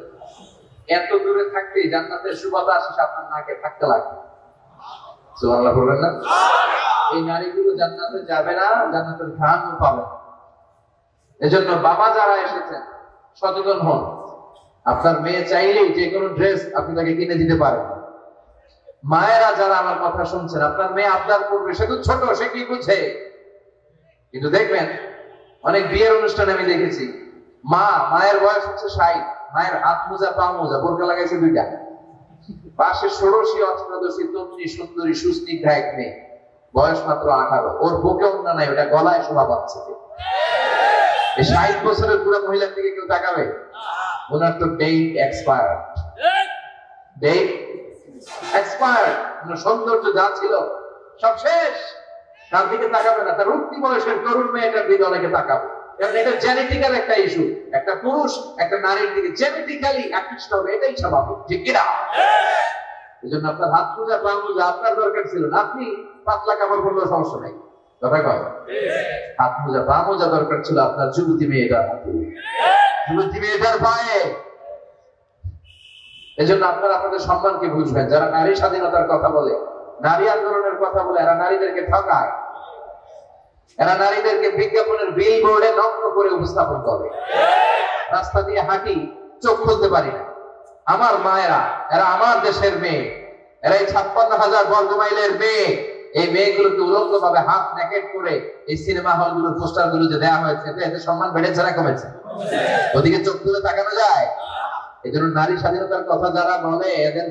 এত দূরে থাকতে জান্নাতের সুবাতাস আপনার নাকে থাকতে লাগে। সুবহানাল্লাহ বলবেন না? এই নারীগুলো জান্নাতে যাবে না, জান্নাতের ঘ্রাণও পাবে না। এজন্য বাবা যারা এসেছেন সচেতন হন। আপনার মেয়ে চাইলেই যে কোনো ড্রেস আপনি তাকে কিনে দিতে পারেন। মায়েরা যারা আমার কথা শুনছেন, আপনার মেয়ে আবদার করবে, সে তো ছোট, সে কি বুঝে? কিন্তু দেখবেন অনেক বিয়ের অনুষ্ঠানে আমি দেখেছি, মায়ের বয়স হচ্ছে 60, মায়ের হাত মোজা, পা মোজা, বোরকা লাগাইছে 2টা, পাশে ষোড়শী, অষ্টাদশী, তন্নি, সুন্দরী, সুস্নিগ্ধা এক মেয়ে, বয়স মাত্র 18, ওর বুকে ওড়না নাই, ওটা গলায় শোভা পাচ্ছে। এই 60 বছরের পুরো মহিলার দিকে কেউ তাকাবে? ওনার তো ডেট এক্সপায়ার্ড, ডেট এক্সপায়ার্ড। সৌন্দর্য যা ছিল সব শেষ, তার দিকে তাকাবে না। তার উঠতি বয়সের তরুণ মেয়েটার দিকে অনেকে তাকাবে, কারণ এটা জেনেটিক্যাল একটা ইস্যু। একটা পুরুষ একটা নারীর দিকে জেনেটিক্যালি আকৃষ্ট হবে, এটাই স্বাভাবিক, ঠিক কিনা? এই জন্য আপনার হাত মোজা পা মোজা আপনার দরকার ছিল না, আপনি পাতলা কাপড় পরলেও সমস্যা নেই। কথা কয়, হাত মোজা পা মোজা দরকার ছিল আপনার যুবতী মেয়েটার হাতে, যুবতী মেয়েটার পায়ে। এই জন্য আপনারা আপনাদের সম্মানকে বুঝবেন। যারা নারী স্বাধীনতার কথা বলে, নারী আন্দোলনের কথা বলে, এরা নারীদেরকে ঠকায়, এরা নারীদেরকে বিজ্ঞাপনের বিল বোর্ডে নগ্ন করে উপস্থাপন করে। রাস্তা দিয়ে হাঁটি, চোখ খুলতে পারি না। আমার মায়েরা, এরা আমার দেশের মেয়ে, এরা এই 56,000 বর্গ মাইলের মেয়ে। এই মেয়েগুলোকে উলঙ্গ ভাবে হাত নেকেট করে এই সিনেমা হল গুলোর পোস্টার গুলো যে দেওয়া হয়েছে, এতে সম্মান বেড়েছে না কমেছে? ওদিকে চোখ তুলে তাকানো যায়? এই জন্য নারী স্বাধীনতার কথা যারা বলে, এদের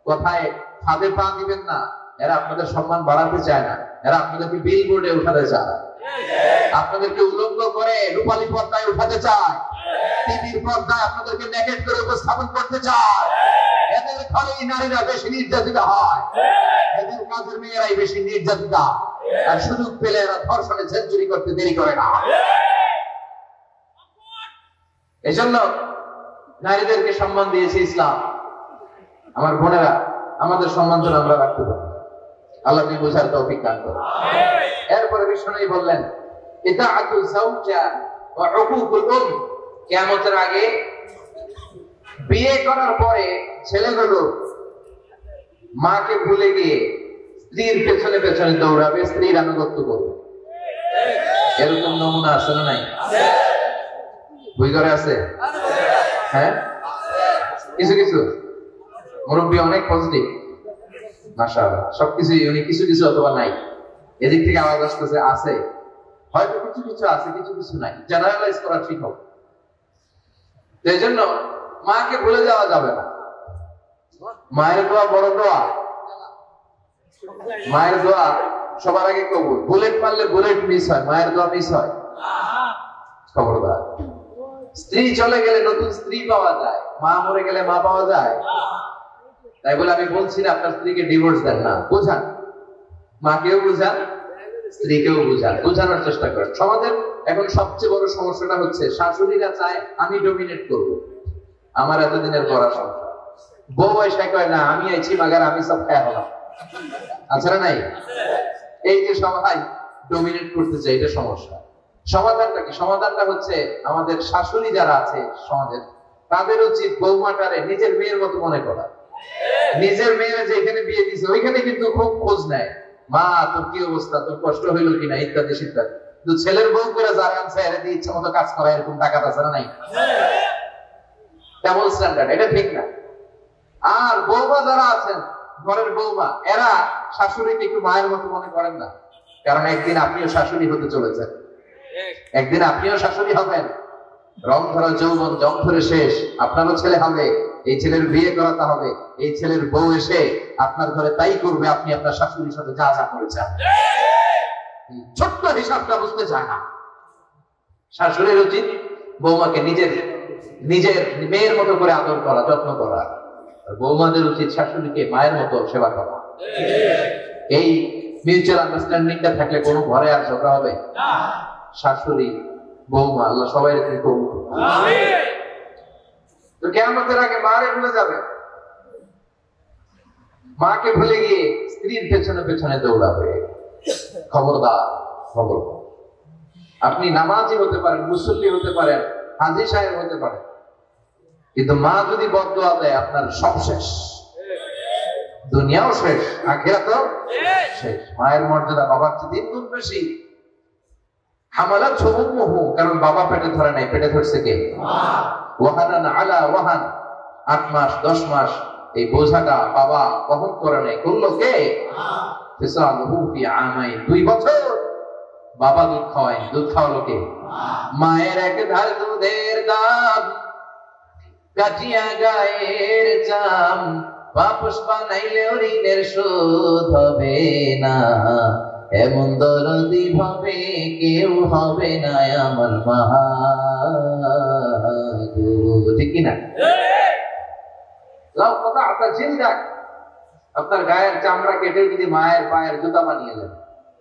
কথায় ফাঁদে পা দিবেন না। এরা আপনাদের সম্মান বাড়াতে চায় না, এরা আপনাদেরকে বিল বোর্ডে উঠাতে চায়, আপনাদেরকে উলঙ্গ করে রূপালী পর্দায় উঠাতে চায়, টিভির পর্দায় আপনাদেরকে নেকেট করে উপস্থাপন করতে চায়। এদের ফলেই নারীরা বেশি নির্যাতিত হয়, এদের কাজের মেয়েরাই বেশি নির্যাতিত, আর সুযোগ পেলে এরা ধর্ষণে সেঞ্চুরি করতে দেরি করে না। এই জন্য নারীদেরকে সম্মান দিয়েছে ইসলাম। আমার বোনেরা, আমাদের সম্মান যেন আমরা রাখতে পারি। আল্লাহ তুমি বোঝার তৌফিক দান করুন। এরপরে বিষ্ণু বললেন, ইতাআতুল যাওজা ওয়া উকুকুল উম। কিয়ামতের আগে বিয়ে করার পরে ছেলেগুলো মাকে ভুলে গিয়ে স্ত্রীর পেছনে পেছনে দৌড়াবে, স্ত্রীর আনুগত্য করবে। এরকম নমুনা আছে না নাই? বই ঘরে আছে? হ্যাঁ, কিছু কিছু মুরব্বী অনেক পজিটিভ, মাশাআল্লাহ। সবকিছু ইউনিক, কিছু কিছু অথবা নাই। এদিক থেকে আওয়াজ আসতেছে আছে, হয়তো কিছু কিছু আছে, কিছু কিছু নাই। জেনারেলাইজ করা ঠিক হবে। এই জন্য মাকে ভুলে যাওয়া যাবে না। মায়ের দোয়া বড় দোয়া, মায়ের দোয়া সবার আগে কবুল। বুলেট মারলে বুলেট মিস হয়, মায়ের দোয়া মিস হয়? খবরদার। স্ত্রী চলে গেলে নতুন স্ত্রী পাওয়া যায়, মা মরে গেলে মা পাওয়া যায়? তাই বলে আমি বলছি না আপনার স্ত্রীকে ডিভোর্স দেন না, বুঝান, মাকেও বুঝান, স্ত্রীকেও বুঝান, বুঝানোর চেষ্টা করেন। সমাজের এখন সবচেয়ে বড় সমস্যাটা হচ্ছে শাশুড়িরা চায় আমি ডমিনেট করব, আমার এতদিনের পড়া সংসার। বউ এসে কয় না আমি আইছি মাগার আমি সব খায় হলাম, আছে না নাই? এই যে সবাই ডমিনেট করতে চাই, এটা সমস্যা। সমাধানটা কি? সমাধানটা হচ্ছে আমাদের শাশুড়ি যারা আছে সমাজের, তাদের উচিত বৌমাটারে নিজের মেয়ের মতো মনে করা। নিজের মেয়েরা যেখানে বিয়ে দিছে ওইখানে কিন্তু খুব খোঁজ নেয়, মা তোর কি অবস্থা, তোর কষ্ট হইলো কিনা, ইত্যাদি ইত্যাদি। কিন্তু ছেলের বউ করে যারা আনছে এরা দিয়ে ইচ্ছা মতো কাজ করা, এরকম টাকা আছে না নাই? ডাবল স্ট্যান্ডার্ড, এটা ঠিক না। আর বৌমা যারা আছেন, ঘরের বৌমা, এরা শাশুড়িকে একটু মায়ের মতো মনে করেন না, কারণ একদিন আপনিও শাশুড়ি হতে চলেছেন, একদিন আপনিও শাশুড়ি হবেন। রং ধরা যৌবন জং ধরে শেষ, আপনারও ছেলে হবে, এই ছেলের বিয়ে করাতে হবে, এই ছেলের বউ এসে আপনার ঘরে তাই করবে আপনি আপনার শাশুড়ির সাথে যা যা করেছেন। ছোট্ট হিসাবটা বুঝতে চায় না। শাশুড়ির উচিত বৌমাকে নিজের নিজের মেয়ের মতো করে আদর করা, যত্ন করা। বৌমাদের উচিত শাশুড়িকে মায়ের মতো সেবা করা। এই মিউচুয়াল আন্ডারস্ট্যান্ডিংটা থাকলে কোনো ঘরে আর ঝগড়া হবে না। শাশুড়ি বৌমা আল্লাহ সবাই কবুল করুন। আমিন। তো কিয়ামতের আগে মারে ভুলে যাবে, মাকে ভুলে গিয়ে স্ত্রীর পেছনে পেছনে দৌড়াবে। খবরদার, খবরদার। আপনি নামাজি হতে পারেন, মুসল্লি হতে পারেন, হাজী সাহেব হতে পারেন, কিন্তু মা যদি বদদোয়া দেয় আপনার সব শেষ, দুনিয়াও শেষ, আখিরাতও শেষ। মায়ের মর্যাদা বাবার চেয়ে দিন গুণ বেশি। হামালাত উম্মুহু, কারণ বাবা পেটে ধরে নাই, পেটে ধরছে কে? মা। ওয়াহানান আলা ওয়াহান, 8 মাস 10 মাস এই বোঝাটা বাবা বহন করে নাই, করলো কে? মা। ফিসালুহু ফি আমাইন, 2 বছর বাবা দুধ খাওয়ায়, দুধ খাওয়ালো কে? মা। মায়ের এক ধার দুধের দাম কাটিয়া গায়ের জাম, বাপস বানাইলেও ঋণের শোধ হবে না। এমন দরদি ভাবে কেউ হবে না আমার মা গো, ঠিক কিনা? লাউ কথা আপনার জিলদাক, আপনার গায়ের চামড়া কেটে যদি মায়ের পায়ের জুতা বানিয়ে দেন,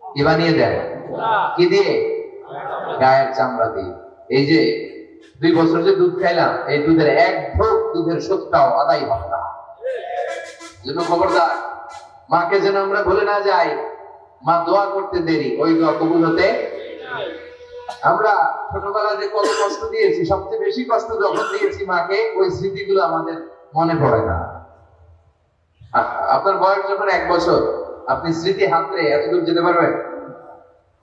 কি বানিয়ে দেন? কি দিয়ে? গায়ের চামড়া দিয়ে। এই যে 2 বছর যে দুধ খাইলাম, এই দুধের এক ঢোক দুধের সুদটাও আদায় হবে না। যেন খবরদার, মাকে যেন আমরা ভুলে না যাই। মা দোয়া করতে দেরি, ওই দোয়া কবুল হতে। আমরা ছোটবেলায় যে কত কষ্ট দিয়েছি, সবচেয়ে বেশি কষ্ট যখন দিয়েছি মাকে, ওই স্মৃতিগুলো আমাদের মনে পড়ে না। আপনার বয়স যখন 1 বছর, আপনি স্মৃতি হাতরে এতদূর যেতে পারবেন?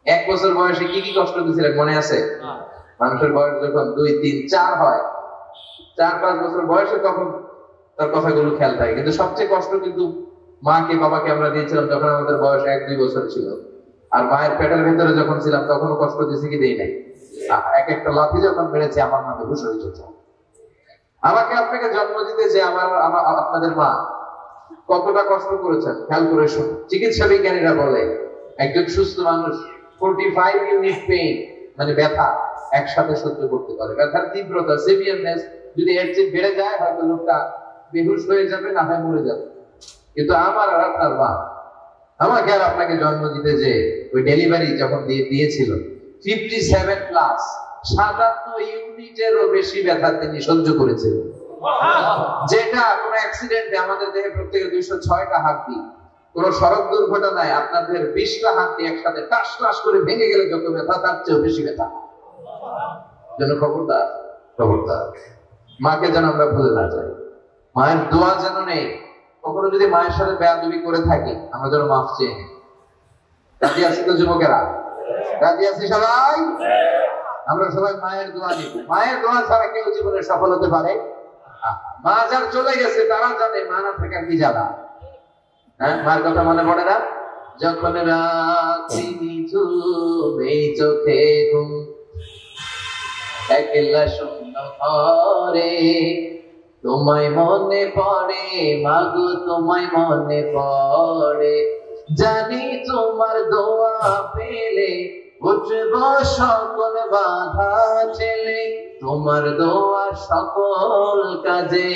1 বছর বয়সে কি কি কষ্ট দিয়েছিলেন মনে আছে? মানুষের বয়স যখন 2, 3, 4 হয়, 4-5 বছর বয়সে, তখন তার কথাগুলো খেয়াল থাকে। কিন্তু সবচেয়ে কষ্ট কিন্তু মাকে বাবাকে আমরা দিয়েছিলাম যখন আমাদের বয়স 1-2 বছর ছিল। আর মায়ের পেটের ভেতরে যখন ছিলাম তখনও কষ্ট দিয়েছি কি দেই নাই? এক একটা লাথি যখন মেরেছে আমার মাকে হুশ হয়ে যেত। আমাকে আপনাকে জন্ম দিতে যে আপনাদের মা কতটা কষ্ট করেছেন খেয়াল করে শুনুন। চিকিৎসা বিজ্ঞানীরা বলে একজন সুস্থ মানুষ 45 ইউনিট পেইন, মানে ব্যথা, একসাথে সহ্য করতে পারে। ব্যথার তীব্রতা, সিভিয়ারনেস যদি এর চেয়ে বেড়ে যায়, হয়তো লোকটা বেহুশ হয়ে যাবে, না হয় মরে যাবে। কিন্তু আমার আর আপনার মা আমাকে আর আপনাকে জন্ম দিতে যে ওই ডেলিভারি যখন দিয়েছিল, 57 প্লাস 57 ইউনিটেরও বেশি ব্যথা তিনি সহ্য করেছিলেন। যেটা কোন অ্যাক্সিডেন্টে আমাদের দেহে প্রত্যেকের 206টা হাড্ডি, কোন সড়ক দুর্ঘটনায় আপনাদের 20টা হাড্ডি একসাথে টাস টাস করে ভেঙে গেলে যত ব্যথা, তার চেয়েও বেশি ব্যথা। যেন খবরদার, খবরদার, মাকে যেন আমরা ভুলে না যাই। মায়ের দোয়া যেন নেই। কখনো যদি মায়ের সাথে বেয়াদবি করে থাকি, আমরা যেন মাফ চেয়ে নিই। রাজি আছি তো যুবকেরা? রাজি আছি সবাই? আমরা সবাই মায়ের দোয়া নিব। মায়ের দোয়া ছাড়া কেউ জীবনে সফল হতে পারে? মা যার চলে গেছে তারা জানে মা না থাকার কি জ্বালা। হ্যাঁ, মার কথা মনে পড়ে না? যখন রাত্রি নিঝুম, এই চোখে ঘুম, একলা শূন্য ঘরে, তোমায় মনে পড়ে মাগো, তোমায় মনে পড়ে, জানি তোমার দোয়া পেলে উঠব সকল বাধা ঠেলে, তোমার দোয়া সকল কাজে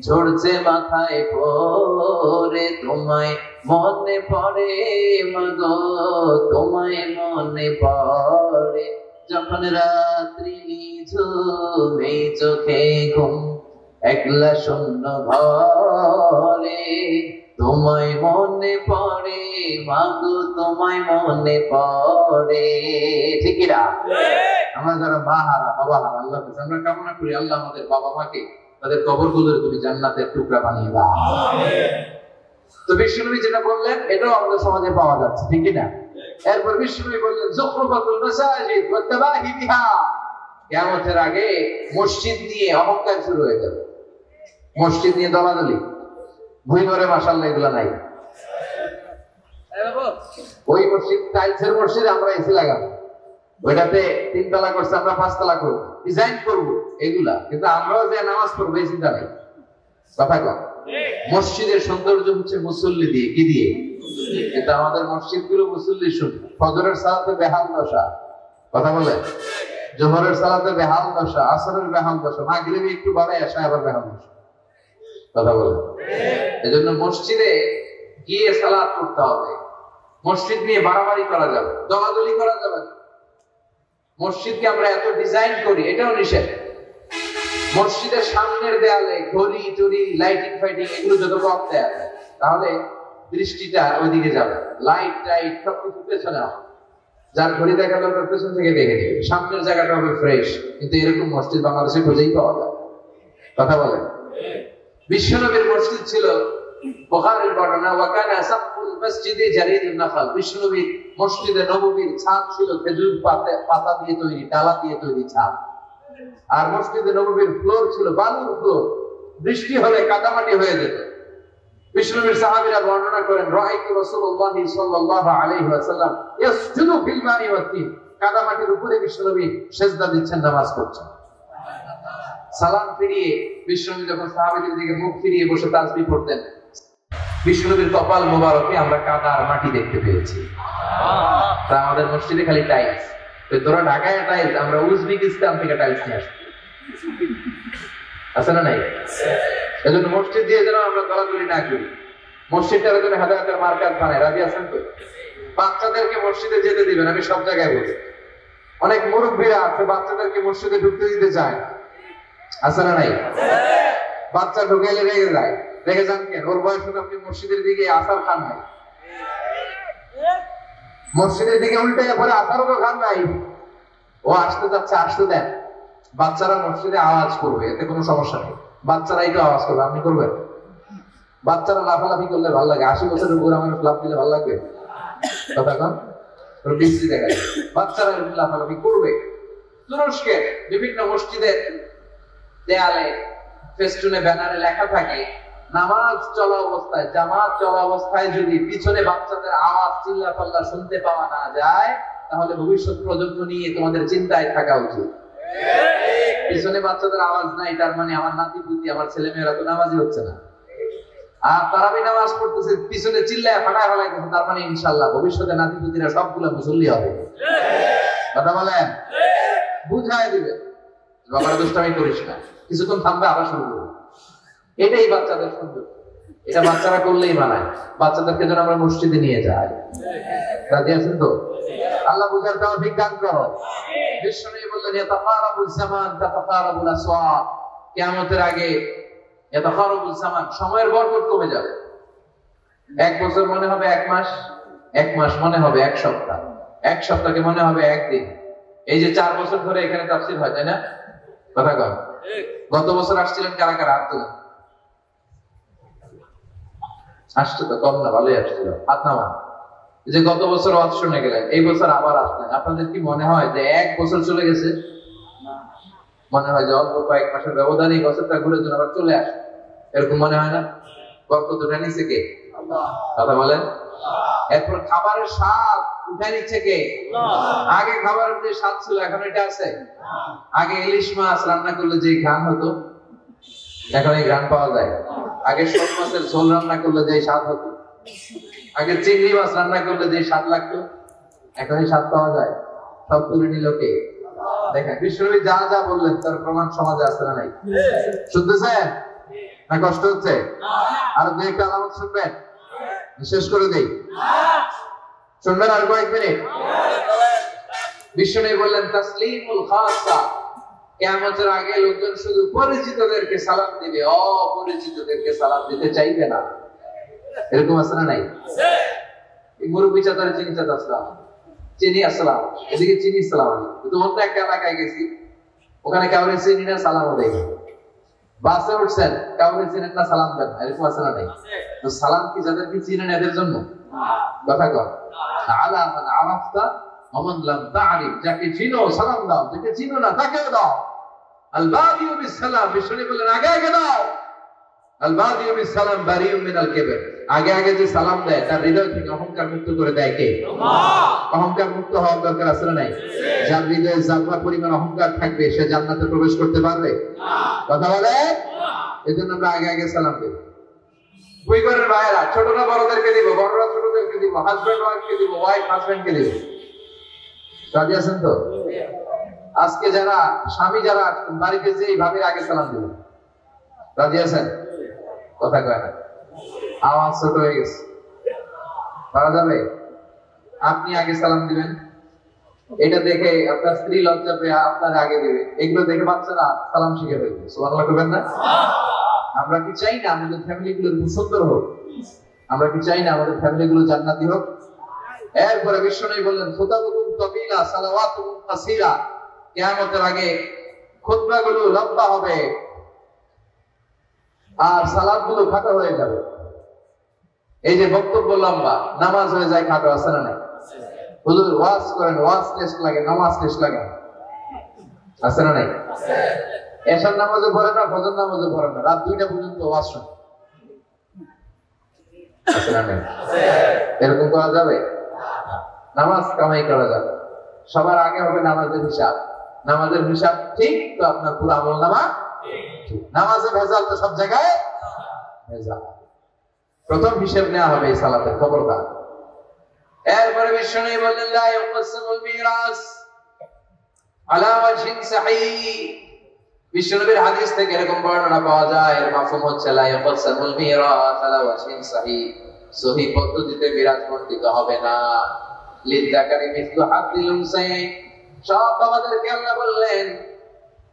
ঝরছে মাথায় পড়ে, তোমায় মনে পড়ে মাগো, তোমায় মনে পড়ে, যখন রাত্রি নিঝুম, এই চোখে ঘুম, একলা শূন্য ঘরে, তোমায় মনে পড়ে মাগো, তোমায় মনে পড়ে। ঠিকিরা? আমরা যারা মা হারা, বাবা হারা, আল্লাহ আমরা কামনা করি আল্লাহ আমাদের বাবা মাকে তাদের কবরগুলোর তুমি জান্নাতের টুকরা বানিয়ে দাও। তো বিশ্বনবী যেটা বললেন এটাও আমাদের সমাজে পাওয়া যাচ্ছে, ঠিক না? এরপর বিশ্বনবী বললেন যুখরুফাতুল মাসাজিদ ওয়া তাবাহি বিহা, কিয়ামতের আগে মসজিদ নিয়ে অহংকার শুরু হয়ে যাবে। মসজিদ নিয়ে দলাদলি, ভুই করে মাশাআল্লাহ এগুলো নাই। ওই মসজিদ টাইলসের মসজিদে আমরা এসি লাগাবো, ওইটাতে 3 তলা করছে আমরা 5 তলা করবো, ডিজাইন করবো এগুলা, কিন্তু আমরাও যে নামাজ পড়বো এই চিন্তা নেই। কথা কম। মসজিদের সৌন্দর্য হচ্ছে মুসল্লি দিয়ে, কি দিয়ে? কিন্তু আমাদের মসজিদ গুলো মুসল্লি শুনে ফজরের সালাতে বেহাল দশা, কথা বলে, জোহরের সালাতে বেহাল দশা, আসরের বেহাল দশা, মাগরিবে একটু বাড়ায় আসা আবার বেহাল দশা, কথা বলে। এজন্য মসজিদে গিয়ে সালাত করতে হবে। মসজিদ নিয়ে বাড়াবাড়ি করা যাবে, দলাদলি করা যাবে না। মসজিদকে আমরা এত ডিজাইন করি, এটাও নিষেধ। মসজিদের সামনের দেয়ালে ঘড়ি টড়ি, লাইটিং ফাইটিং এগুলো যত কম দেয়া যায়, তাহলে দৃষ্টিটা ওইদিকে যাবে। লাইট টাইট সবকিছু পেছনে হবে, যার ঘড়ি দেখা দরকার পেছন থেকে দেখে নেবে, সামনের জায়গাটা হবে ফ্রেশ। কিন্তু এরকম মসজিদ বাংলাদেশে খুঁজেই পাওয়া যায়, কথা বলেন। বিশ্বনবীর মসজিদ ছিল, বুখারীর বর্ণনা, ওয়াকানা সাকফুল মসজিদে জারিদুন নাখাল, বিশ্বনবীর মসজিদে নববীর ছাদ ছিল খেজুর পাতা দিয়ে তৈরি, ডালা দিয়ে তৈরি ছাদ। আর মসজিদে নববীর ফ্লোর ছিল বালুর ফ্লোর, বৃষ্টি হলে কাদামাটি হয়ে যেত। বিশ্বনবীর সাহাবীরা বর্ণনা করেন, রাআইতু রাসূলুল্লাহ সাল্লাল্লাহু আলাইহি ওয়াসাল্লাম ইয়াসজুদু ফিল মা'i ওয়াত তিন, কাদামাটির উপরে বিশ্বনবী সিজদা দিচ্ছেন, নামাজ পড়ছেন। সালাম ফিরিয়ে বিশ্বনবী যখন সাহাবীদের দিকে মুখ ফিরিয়ে বসে তাসবিহ পড়তেন, বিশ্বনবীর কপাল মোবারকে আমরা কাদা আর মাটি দেখতে পেয়েছি। তা আমাদের মসজিদে খালি টাইলস, তোরা ঢাকায় টাইলস, আমরা উজবেকিস্তান থেকে টাইলস নিয়ে আসি, আছে না নাই? এজন্য মসজিদ দিয়ে যেন আমরা দলাদলি না করি, মসজিদটার জন্য হেদায়েতের মার্কাজ বানায়। রাজি আছেন তো? বাচ্চাদেরকে মসজিদে যেতে দিবেন, আমি সব জায়গায় বলি। অনেক মুরব্বীরা আছে বাচ্চাদেরকে মসজিদে ঢুকতে দিতে চায় না, আছে না নাই? বাচ্চা ঢুকাইলে রেগে যায়, রেগে যান কেন? ওর বয়স হলে আপনি মসজিদের দিকে আসার খান নাই, মসজিদের দিকে উল্টে পরে আসারও তো খান নাই। ও আসতে যাচ্ছে, আসতে দেন। বাচ্চারা মসজিদে আওয়াজ করবে, এতে কোনো সমস্যা নেই, বাচ্চারাই তো আওয়াজ করবে, আপনি করবেন? বাচ্চারা লাফালাফি করলে ভালো লাগে, 80 বছরের উপর আমার লাফ দিলে ভালো লাগবে? কথা কন, বিশ্রী দেখায়। বাচ্চারা লাফালাফি করবে। তুরস্কে বিভিন্ন মসজিদের দেয়ালে ফেস্টুনে ব্যানারে লেখা থাকে, নামাজ চলা অবস্থায়, জামাত চলা অবস্থায় যদি পিছনে বাচ্চাদের আওয়াজ চিল্লাপাল্লা শুনতে পাওয়া না যায়, তাহলে ভবিষ্যৎ প্রজন্ম নিয়ে তোমাদের চিন্তায় থাকা উচিত। পিছনে বাচ্চাদের আওয়াজ নাই, তার মানে আমার নাতি পুতি, আমার ছেলে মেয়েরা তো নামাজি হচ্ছে না। আর তারাবি নামাজ পড়তেছে, পিছনে চিল্লায় ফাটায় ফেলাইতেছে, তার মানে ইনশাআল্লাহ ভবিষ্যতে নাতি পুতিরা সবগুলো মুসল্লি হবে। কথা বলেন? বুঝায় দিবে, বাবার দুষ্টামি করিস না, কিছুক্ষণ থামবে আবার শুরু করবে। এটাই বাচ্চাদের সুন্দর, এটা বাচ্চারা করলেই মানায়। বাচ্চাদেরকে যেন আমরা মসজিদে নিয়ে যাই। রাজি আছেন তো? আল্লাহ বুঝার তৌফিক দান করো। বিশ্বনবী বললেন, ইয়াতাকারাবুল জামান তাতাকারাবুল আসওয়াত, কিয়ামতের আগে ইয়াতাকারাবুল জামান, সময়ের বরকত কমে যাবে। 1 বছর মনে হবে 1 মাস, 1 মাস মনে হবে 1 সপ্তাহ, 1 সপ্তাহকে মনে হবে 1 দিন। এই যে 4 বছর ধরে এখানে তাফসীর হয়, তাই না? কথা কন। গত বছর আসছিলেন কারা কারা? হাত তোলেন। আসছে তো কম না, ভালোই আসছিল, হাত নামা। যে গত বছর ওয়াজ শুনে গেলেন, এই বছর আবার আসলেন, আপনাদের কি মনে হয় যে 1 বছর চলে গেছে? মনে হয় যে অল্প কয়েক মাসের ব্যবধানে এই বছরটা ঘুরে যেন আবার চলে আসে, এরকম মনে হয় না? বরকত উঠে নিচ্ছে কে? কথা বলেন। এরপর খাবারের স্বাদ উঠে নিচ্ছে কে? আগে খাবারের যে স্বাদ ছিল এখন এটা আছে? আগে ইলিশ মাছ রান্না করলে যে ঘ্রাণ হতো, এখন এই ঘ্রাণ পাওয়া যায়? আগে শোল মাছের ঝোল রান্না করলে যে স্বাদ হতো, আগে চিংড়ি মাছ রান্না করলে যে স্বাদ লাগতো, এখন এই স্বাদ পাওয়া যায়? সব তুলে নিল কে? দেখেন বিশ্বনবী যা যা বললেন তার প্রমাণ সমাজে আছে না নাই? শুনতেছেন না? কষ্ট হচ্ছে? আর 2-1টা আলামত শুনবেন, শেষ করে দেই। শুনবেন আর কয়েক মিনিট? বিশ্বনবী বললেন, তাসলিমুল খাসা, কিয়ামতের আগে লোকজন শুধু পরিচিতদেরকে সালাম দিবে, অপরিচিতদেরকে সালাম দিতে চাইবে না। এরকম আছে না নাই? মুরব্বী চাচারে চিনি, চাচা আসসালাম, চিনি আসসালাম, এদিকে চিনি সালাম। কিন্তু অন্য একটা এলাকায় গেছি, ওখানে কাউরে চিনি না, সালামও দেয়। বাসে উঠছেন, কাউরে চিনেন না, সালাম দেন, এরকম আছে না নাই? তো সালাম কি যাদেরকে চিনেন এদের জন্য? কথা কর। আলা মান আরাফতা ওয়া মান লাম তা'রিফ, যাকে চিনো সালাম দাও, যাকে চিনো না তাকেও দাও। আল বাদিউ বিস সালাম, বিশ্বনবী বললেন আগে আগে দাও। আল বাদিউ বিস সালাম বারিউম মিনাল কিবর, আগে আগে যে সালাম দেয় তার হৃদয় থেকে অহংকার মুক্ত করে দেয় কে? আল্লাহ। অহংকার মুক্ত হওয়ার দরকার আছে না নাই? যার হৃদয়ে যারা পরিমাণ অহংকার থাকবে সে জান্নাতে প্রবেশ করতে পারবে না। কথা বলে? এজন্য আমরা আগে আগে সালাম দেই। পরিবারের ভাইয়েরা ছোটরা বড়দেরকে দিব, বড়রা ছোটদেরকে দিব, হাজবেন্ড ওয়াইফকে দিব, ওয়াইফ হাজবেন্ডকে দিব। রাজি আছেন তো? আজকে যারা স্বামী যারা আসছেন বাড়িতে যে এই ভাবির আগে সালাম দিবেন। রাজি আছেন? কথা কয় না, আওয়াজ ছোট হয়ে গেছে, পারা যাবে? আপনি আগে সালাম দিবেন, এটা দেখে আপনার স্ত্রী লজ্জা পেয়ে আপনার আগে দিবে, এগুলো দেখে বাচ্চারা সালাম শিখে ফেলবে। সুবহানাল্লাহ করবেন না? আমরা কি চাই না আমাদের ফ্যামিলি গুলো সুন্দর হোক? আমরা কি চাই না আমাদের ফ্যামিলি গুলো জান্নাতি হোক? এরপরে বিশ্বনবী বললেন, খুতাবুকুম তাবিলা সালাওয়াতুকুম কাসীরা, কিয়ামতের আগে খুতবাগুলো লম্বা হবে আর সালাতগুলো খাটো হয়ে যাবে। এই যে বক্তব্য লম্বা, নামাজ হয়ে যায় খাটো, আছে না নাই? হুজুর ওয়াজ করেন, ওয়াজ টেস্ট লাগে, নামাজ টেস্ট লাগে, আছে না নাই? এশার নামাজে পড়ে না, ফজর নামাজে পড়ে না, রাত 2টা পর্যন্ত ওয়াজ শুনে, আছে না নাই? এরকম করা যাবে? নামাজ কামাই করা যাবে। সবার আগে হবে নামাজের হিসাব। নামাজের হিসাব ঠিক তো আপনার পুরো আমল নামা ঠিক। নামাজে ভেজাল তো সব জায়গায় ভেজাল। প্রথম হিসেব নেওয়া হবে এই সালাতের, খবরদার। এরপরে বিশ্বনবী বললেন লা ইউকসামুল মিরাস আলা ওয়াজহিন সহিহ। বিশ্বনবীর হাদিস থেকে এরকম বর্ণনা পাওয়া যায়, এর মাফহুম হচ্ছে লা ইউকসামুল মিরাস আলা ওয়াজহিন সহিহ, সহিহ পদ্ধতিতে মিরাজ বণ্টিত হবে না। লিযাকারি মিসলু হাযিল উনসাইন, সব বাবাদেরকে আল্লাহ বললেন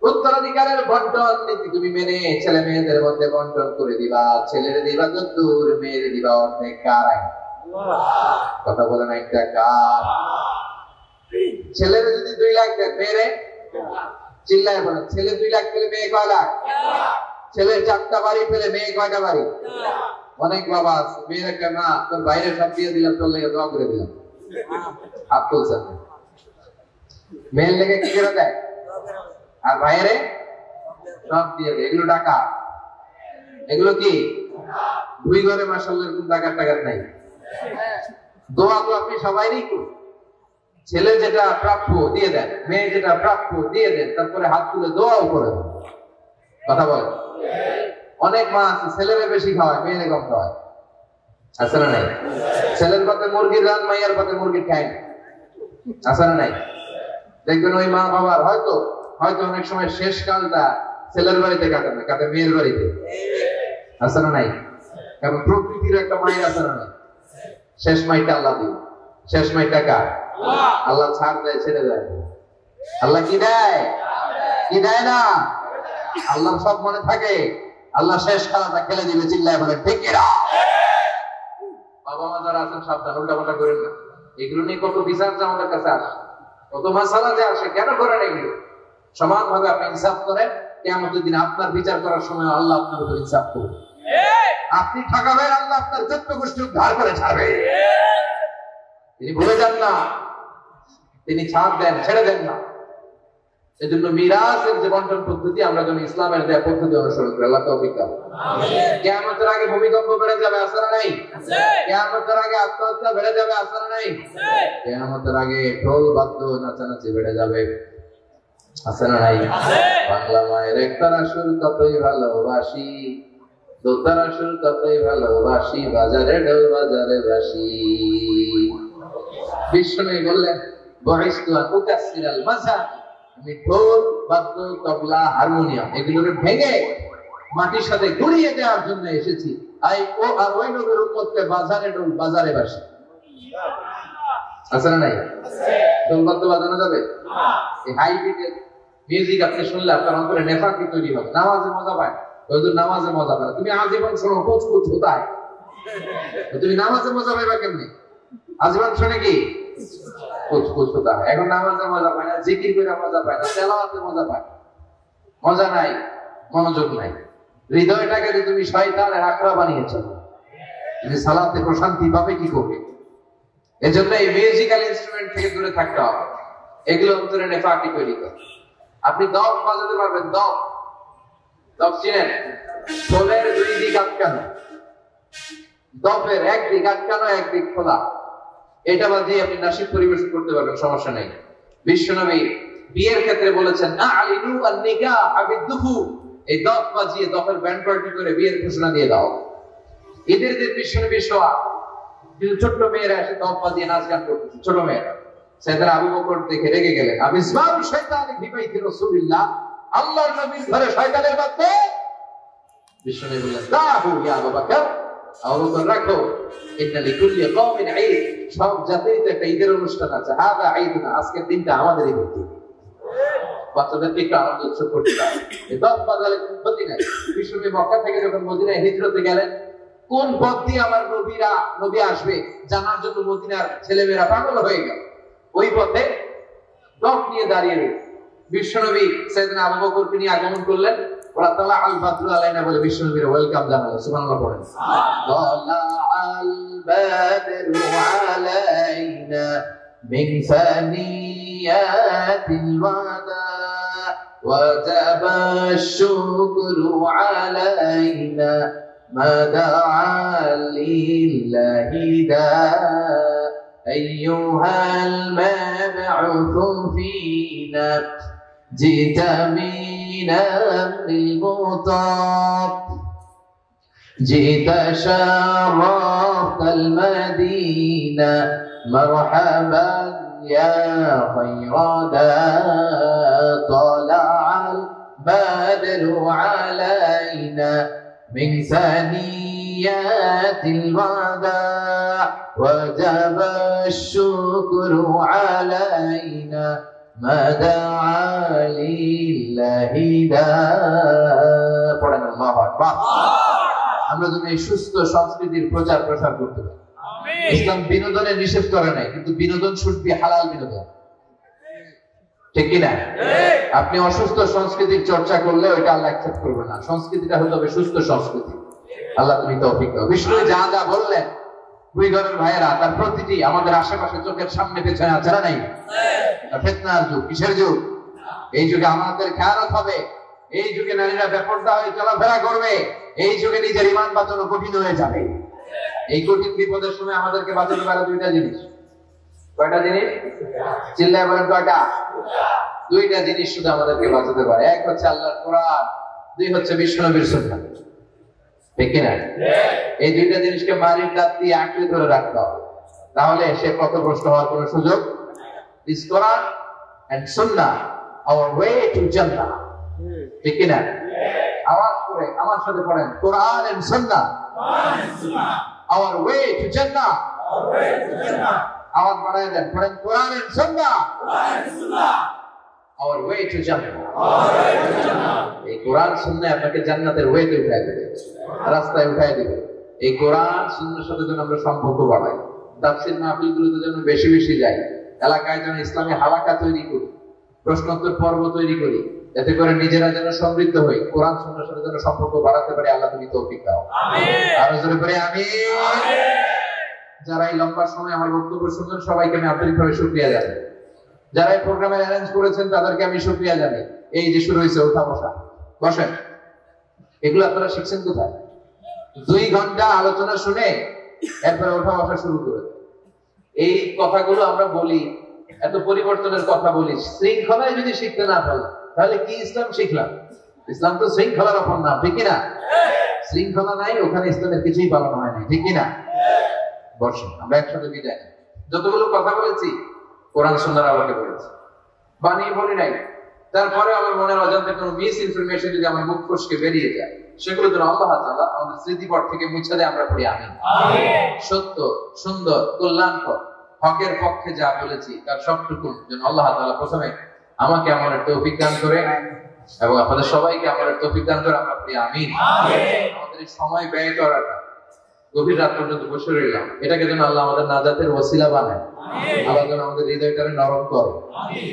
উত্তরাধিকারের বন্টন নীতি তুমি মেনে ছেলে মেয়েদের মধ্যে বন্টন করে দিবা। ছেলেরে দিবা যতদূর, মেয়েরে দিবা অর্ধেক। কার আইন? কথা বলে না, একটা কার? ছেলেরে যদি 2 লাখ দেন, মেয়েরে চিল্লায় বলেন, ছেলে 2 লাখ পেলে মেয়ে কয় লাখ? ছেলে 4টা বাড়ি পেলে মেয়ে কয়টা বাড়ি? অনেক বাবা আছে মেয়েরা কেন না, তোর বাইরে সব দিয়ে দিলাম, তোর লেগে দোয়া করে দিলাম। হাত তুলছেন, মেয়ের লেগে কি করে দেয়? আর বাইরে সব দিয়ে দেয়। এগুলো টাকা, এগুলো কি 2 ঘরে মাশাআল্লাহ এরকম টাকার নাই। দোয়া তো আপনি সবাইরই করুন। ছেলে যেটা প্রাপ্য দিয়ে দেন, মেয়ে যেটা প্রাপ্য দিয়ে দেন, তারপরে হাত তুলে দোয়াও করে দেন। কথা বলেন। অনেক মা আছে ছেলেরে বেশি খাওয়ায়, মেয়েরে কম খাওয়ায়, আছে না নাই? ছেলের পাতে মুরগির রান, মাইয়ার পাতে মুরগির ঠ্যাং, আছে না নাই? দেখবেন ওই মা বাবার হয়তো অনেক সময় শেষ কালটা ছেলের বাড়িতে কাটে না, কাটে মেয়ের বাড়িতে, আছে না নাই? কারণ প্রকৃতির একটা মায়ের আছে না নাই? শেষ মাইটা আল্লাহ দিন, শেষ মাইটা কার? আল্লাহ ছাড় দেয়, ছেড়ে দেয়। আল্লাহ কি দেয়? কি দেয় না? আল্লাহ সব মনে থাকে। আল্লাহ শেষ খেলাটা খেলে দিবে, চিল্লায় বলে ঠিক না? বাবা মা যারা আছেন সাবধান, উল্টাপাল্টা করেন না। এগুলো নিয়ে কত বিচার যে আমাদের কাছে আসে, কত মাসালা যে আসে, কেন করেন এগুলো? সমানভাবে আপনি ইনসাফ করেন, কিয়ামতের দিন আপনার বিচার করার সময় আল্লাহ আপনার উপর ইনসাফ করবে। আপনি ঠকাবেন, আল্লাহ আপনার যত গোষ্ঠী উদ্ধার করে ছাড়বে। তিনি ভুলে যান না, তিনি ছাড় দেন, ছেড়ে দেন না। এজন্য মিরাসের যে বন্টন পদ্ধতি, আমরা যেন ইসলামের দেয়া পদ্ধতি অনুসরণ করি। আল্লাহ তৌফিক দান। কিয়ামতের আগে ভূমিকম্প বেড়ে যাবে, আছে না নাই? কিয়ামতের আগে আত্মহত্যা বেড়ে যাবে, আছে না নাই? কিয়ামতের আগে ঢোল বাদ্য নাচানাচি বেড়ে যাবে, আছে না নাই? বাংলা মায়ের একতারা সুর কতই ভালোবাসি, দোতারা সুর কতই ভালোবাসি, বাজারে ঢোল বাজারে বাসি। বিশ্বনবী বললেন বহিস্তু আন উকাসসিরাল মাযা, আমি ঢোল বাদ্য তবলা হারমোনিয়াম এগুলোকে ভেঙে মাটির সাথে গুঁড়িয়ে দেওয়ার জন্য এসেছি। আর ওই নবীর উম্মতকে বাজারে ঢোল বাজারে বাসি, আছে না নাই? ঢোল বাদ্য বাজানো যাবে? এই হাই বিটের মিউজিক আপনি শুনলে আপনার অন্তরে নেফাকি তৈরি হবে। নামাজে মজা পায়, হুজুর নামাজে মজা পায়। তুমি আজীবন শোনো কুচ কুচ হোতায়, তুমি নামাজে মজা পাইবা কেমনে? আজীবন শুনে কি কুচ কুচ হোতায়। এখন নামাজে মজা পায় না, জিকির করে মজা পায় না, তেলাওয়াতে মজা পায়, মজা নাই, মনোযোগ নাই। হৃদয়টাকে যে তুমি শয়তানের আখড়া বানিয়েছো, তুমি সালাতে প্রশান্তি পাবে কি করবে? এজন্য এই মিউজিক্যাল ইনস্ট্রুমেন্ট থেকে দূরে থাকতে হবে। এগুলো অন্তরে নেফাকি তৈরি করে। আপনি দফ বাজাতে পারবেন? দফ চিনেন? ঢোলের 2 দিক আটকানো, দফের একদিক আটকানো, একদিক খোলা। এটা বাজিয়ে আপনি নাশিদ পরিবেশন করতে পারবেন, সমস্যা নেই। বিশ্বনবী বিয়ের ক্ষেত্রে বলেছেন আ'লিনু আন-নিকাহ বিদ-দুফু, এই দফ বাজিয়ে দফের ব্যান্ড পার্টি করে বিয়ের ঘোষণা দিয়ে দাও। ঈদের দিন বিশ্বনবী শোয়া কিন্তু ছোট্ট মেয়েরা এসে দফ বাজিয়ে নাচ গান করতেছে, ছোট মেয়েরা। সাইয়েদনা আবু বকর দেখে রেগে গেলেন, আবিসমাউ শাইতানি ফি বাইতি রাসূলিল্লাহ, আল্লাহর নবীর ঘরে শয়তানের বাচ্চা। বিশ্বনবী বললেন দাহু ইয়া আবু বকর, আবু বকর রাখো, ইন্না লিকুল্লি কওমিন ঈদ, সব জাতির একটা ঈদের অনুষ্ঠান আছে, হাদা ঈদুনা, আজকের দিনটা আমাদেরই ঈদ। বাচ্চাদেরকে একটু আনন্দ উৎসব করতে হবে। এই দফ বাজালে কোনো ক্ষতি নাই। বিশ্বনবী মক্কা থেকে যখন মদিনায় হিজরতে গেলেন, কোন পথ দিয়ে আমার নবী আসবে জানার জন্য মদিনার ছেলেমেয়েরা পাগল হয়ে গেল। ওই পথে দফ নিয়ে দাঁড়িয়ে রইল। বিশ্বনবী সাইয়েদনা আবু বকরকে নিয়ে আগমন করলেন। ওরা তালা আল বাদরু আলাইনা বলে বিশ্বনবীর ওয়েলকাম জানালো। সুবহানাল্লাহ পড়েন। তালা আল বাদরু আলাইনা মিন সানিয়াতিল ওয়াদা وجب الشكر علينا ما دعا لله داء أيها المبعوث فينا جئت من أمر المطاب جئت شرفت المدينة مرحبا يا خير داء طلع البدر علينا من ثنيات الوداع وجب الشكر علينا ما دعا لله داء পড়েন আল্লাহু আকবার। আমরা যেন এই সুস্থ সংস্কৃতির প্রচার প্রসার করতে পারি। ইসলাম বিনোদনের নিষেধ করে নাই, কিন্তু বিনোদন শুড বি হালাল বিনোদন, ঠিক কিনা? আপনি অসুস্থ সংস্কৃতির চর্চা করলে ওইটা আল্লাহ অ্যাকসেপ্ট করবে না। সংস্কৃতিটা হতে হবে সুস্থ সংস্কৃতি। আল্লাহ তুমি তৌফিক দাও। বিষ্ণু যা যা বললেন দুই ঘরের ভাইয়েরা, তার প্রতিটি আমাদের আশেপাশে চোখের সামনে পেছনে আছে না নাই? ফিতনার যুগ, কিসের যুগ? এই যুগে আমাদের খেয়ালত হবে, এই যুগে নারীরা বেপরদা হয়ে চলাফেরা করবে, এই যুগে নিজের ঈমান বাঁচানো কঠিন হয়ে যাবে। এই কঠিন বিপদের সময় আমাদেরকে বাঁচাতে পারে দুইটা জিনিস। কয়টা জিনিস? চিল্লায় বলেন কয়টা? দুইটা জিনিস শুধু আমাদেরকে বাঁচাতে পারে। এক হচ্ছে আল্লাহর কোরআন, দুই হচ্ছে বিশ্বনবীর সুন্নাহ, ঠিক কিনা? এই দুইটা জিনিসকে মারির দাঁত দিয়ে আঁকড়ে ধরে রাখতে হবে, তাহলে সে পথভ্রষ্ট হওয়ার কোনো সুযোগ। This Quran and Sunnah, our way to Jannah, ঠিক কিনা? আওয়াজ করে আমার সাথে পড়েন, কোরআন and Sunnah, our way to Jannah, আওয়াজ বাড়ায় দেন, পড়েন কোরআন and Sunnah, our way to Jannah। এই কোরআন সুন্নাহ আপনাকে জান্নাতের ওয়েতে উঠায় দেবে, রাস্তায় উঠায় দেবে। এই কোরআন সুন্নাহর সাথে যেন আমরা সম্পর্ক বাড়াই, তাফসীর মাহফিলগুলোতে যেন বেশি বেশি যাই, এলাকায় যেন ইসলামী হালাকা তৈরি করি, প্রশ্নোত্তর পর্ব তৈরি করি, যাতে করে নিজেরা যেন সমৃদ্ধ হই, কোরআন সুন্নাহর সাথে যেন সম্পর্ক বাড়াতে পারি। আল্লাহ তুমি তৌফিক দাও, আমিন। আর জোরে করে আমিন। যারা এই লম্বা সময় আমার বক্তব্য শুনলেন সবাইকে আমি আন্তরিকভাবে শুকরিয়া জানাই। যারা এই প্রোগ্রামের অ্যারেঞ্জ করেছেন তাদেরকে আমি শুকরিয়া জানাই। এই যে শুরু হয়েছে ওঠা বসা, বসেন, এগুলো আপনারা শিখছেন কোথায়? 2 ঘন্টা আলোচনা শুনে এরপরে ওঠা বসা শুরু করে। এই কথাগুলো আমরা বলি, এত পরিবর্তনের কথা বলি, শৃঙ্খলায় যদি শিখতে না পারলাম তাহলে কি ইসলাম শিখলাম? ইসলাম তো শৃঙ্খলার অপর নাম, ঠিক কিনা? শৃঙ্খলা নাই, ওখানে ইসলামের কিছুই পালন হয় না, ঠিক কিনা? বসুন, আমরা একসাথে বিদায়। যতগুলো কথা বলেছি কোরআন সুন্নাহর আলোকে বলেছি, বানিয়ে বলি নাই। তারপরে আমার মনের অজান্তে কোনো মিস ইনফরমেশন যদি আমার মুখ ফসকে বেরিয়ে যায়, সেগুলো যেন আল্লাহ তাআলা আমাদের স্মৃতিপট থেকে মুছে দেয়, আমরা পড়ি আমিন। সত্য, সুন্দর, কল্যাণকর, হকের পক্ষে যা বলেছি তার সবটুকু যেন আল্লাহ তাআলা প্রথমে আমাকে আমলের তৌফিক দান করে এবং আপনাদের সবাইকে আমলের তৌফিক দান করে, আমরা পড়ি আমিন। আমাদের এই সময় ব্যয় করাটা, গভীর রাত পর্যন্ত বসে রইলাম, এটাকে যেন আল্লাহ আমাদের নাজাতের ওসিলা বানায়। আল্লাহ যেন আমাদের হৃদয়টারে নরম করে,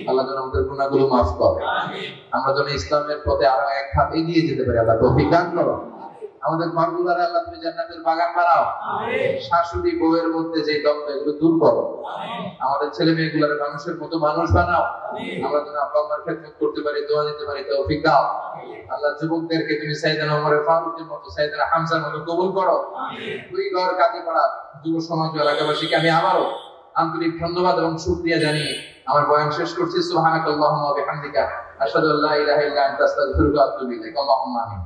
আল্লাহ যেন আমাদের গুনাহগুলো মাফ করে, আমরা যেন ইসলামের পথে আরো এক ধাপ এগিয়ে যেতে পারি। আল্লাহ তৌফিক দান করো। আমাদের ঘরগুলোরে আল্লাহ তুমি জান্নাতের বাগান বানাও। শাশুড়ি বউয়ের মধ্যে যে দ্বন্দ্ব, এগুলো দূর করো। আমাদের ছেলে মেয়েগুলোরে মানুষের মতো মানুষ বানাও। আমরা যেন আব্বা আম্মার খেদমত করতে পারি, দোয়া দিতে পারি, তৌফিক দাও। আল্লাহ যুবকদেরকে তুমি সাইয়েদনা ওমর ফারুকের মতো, সাইয়েদনা হামজার মতো কবুল করো। দুই ঘর কাজে করা যুব সমাজ এলাকাবাসীকে আমি আবারও আন্তরিক ধন্যবাদ এবং শুকরিয়া জানিয়ে আমার বয়ান শেষ করছি। সুবহানাকাল্লাহুম্মা ওয়া বিহামদিকা আশহাদু আল্লা ইলাহা ইল্লা আনতা আস্তাগফিরুকা ওয়া আতুবু ইলাইক। আল্লাহুম্মা আমিন।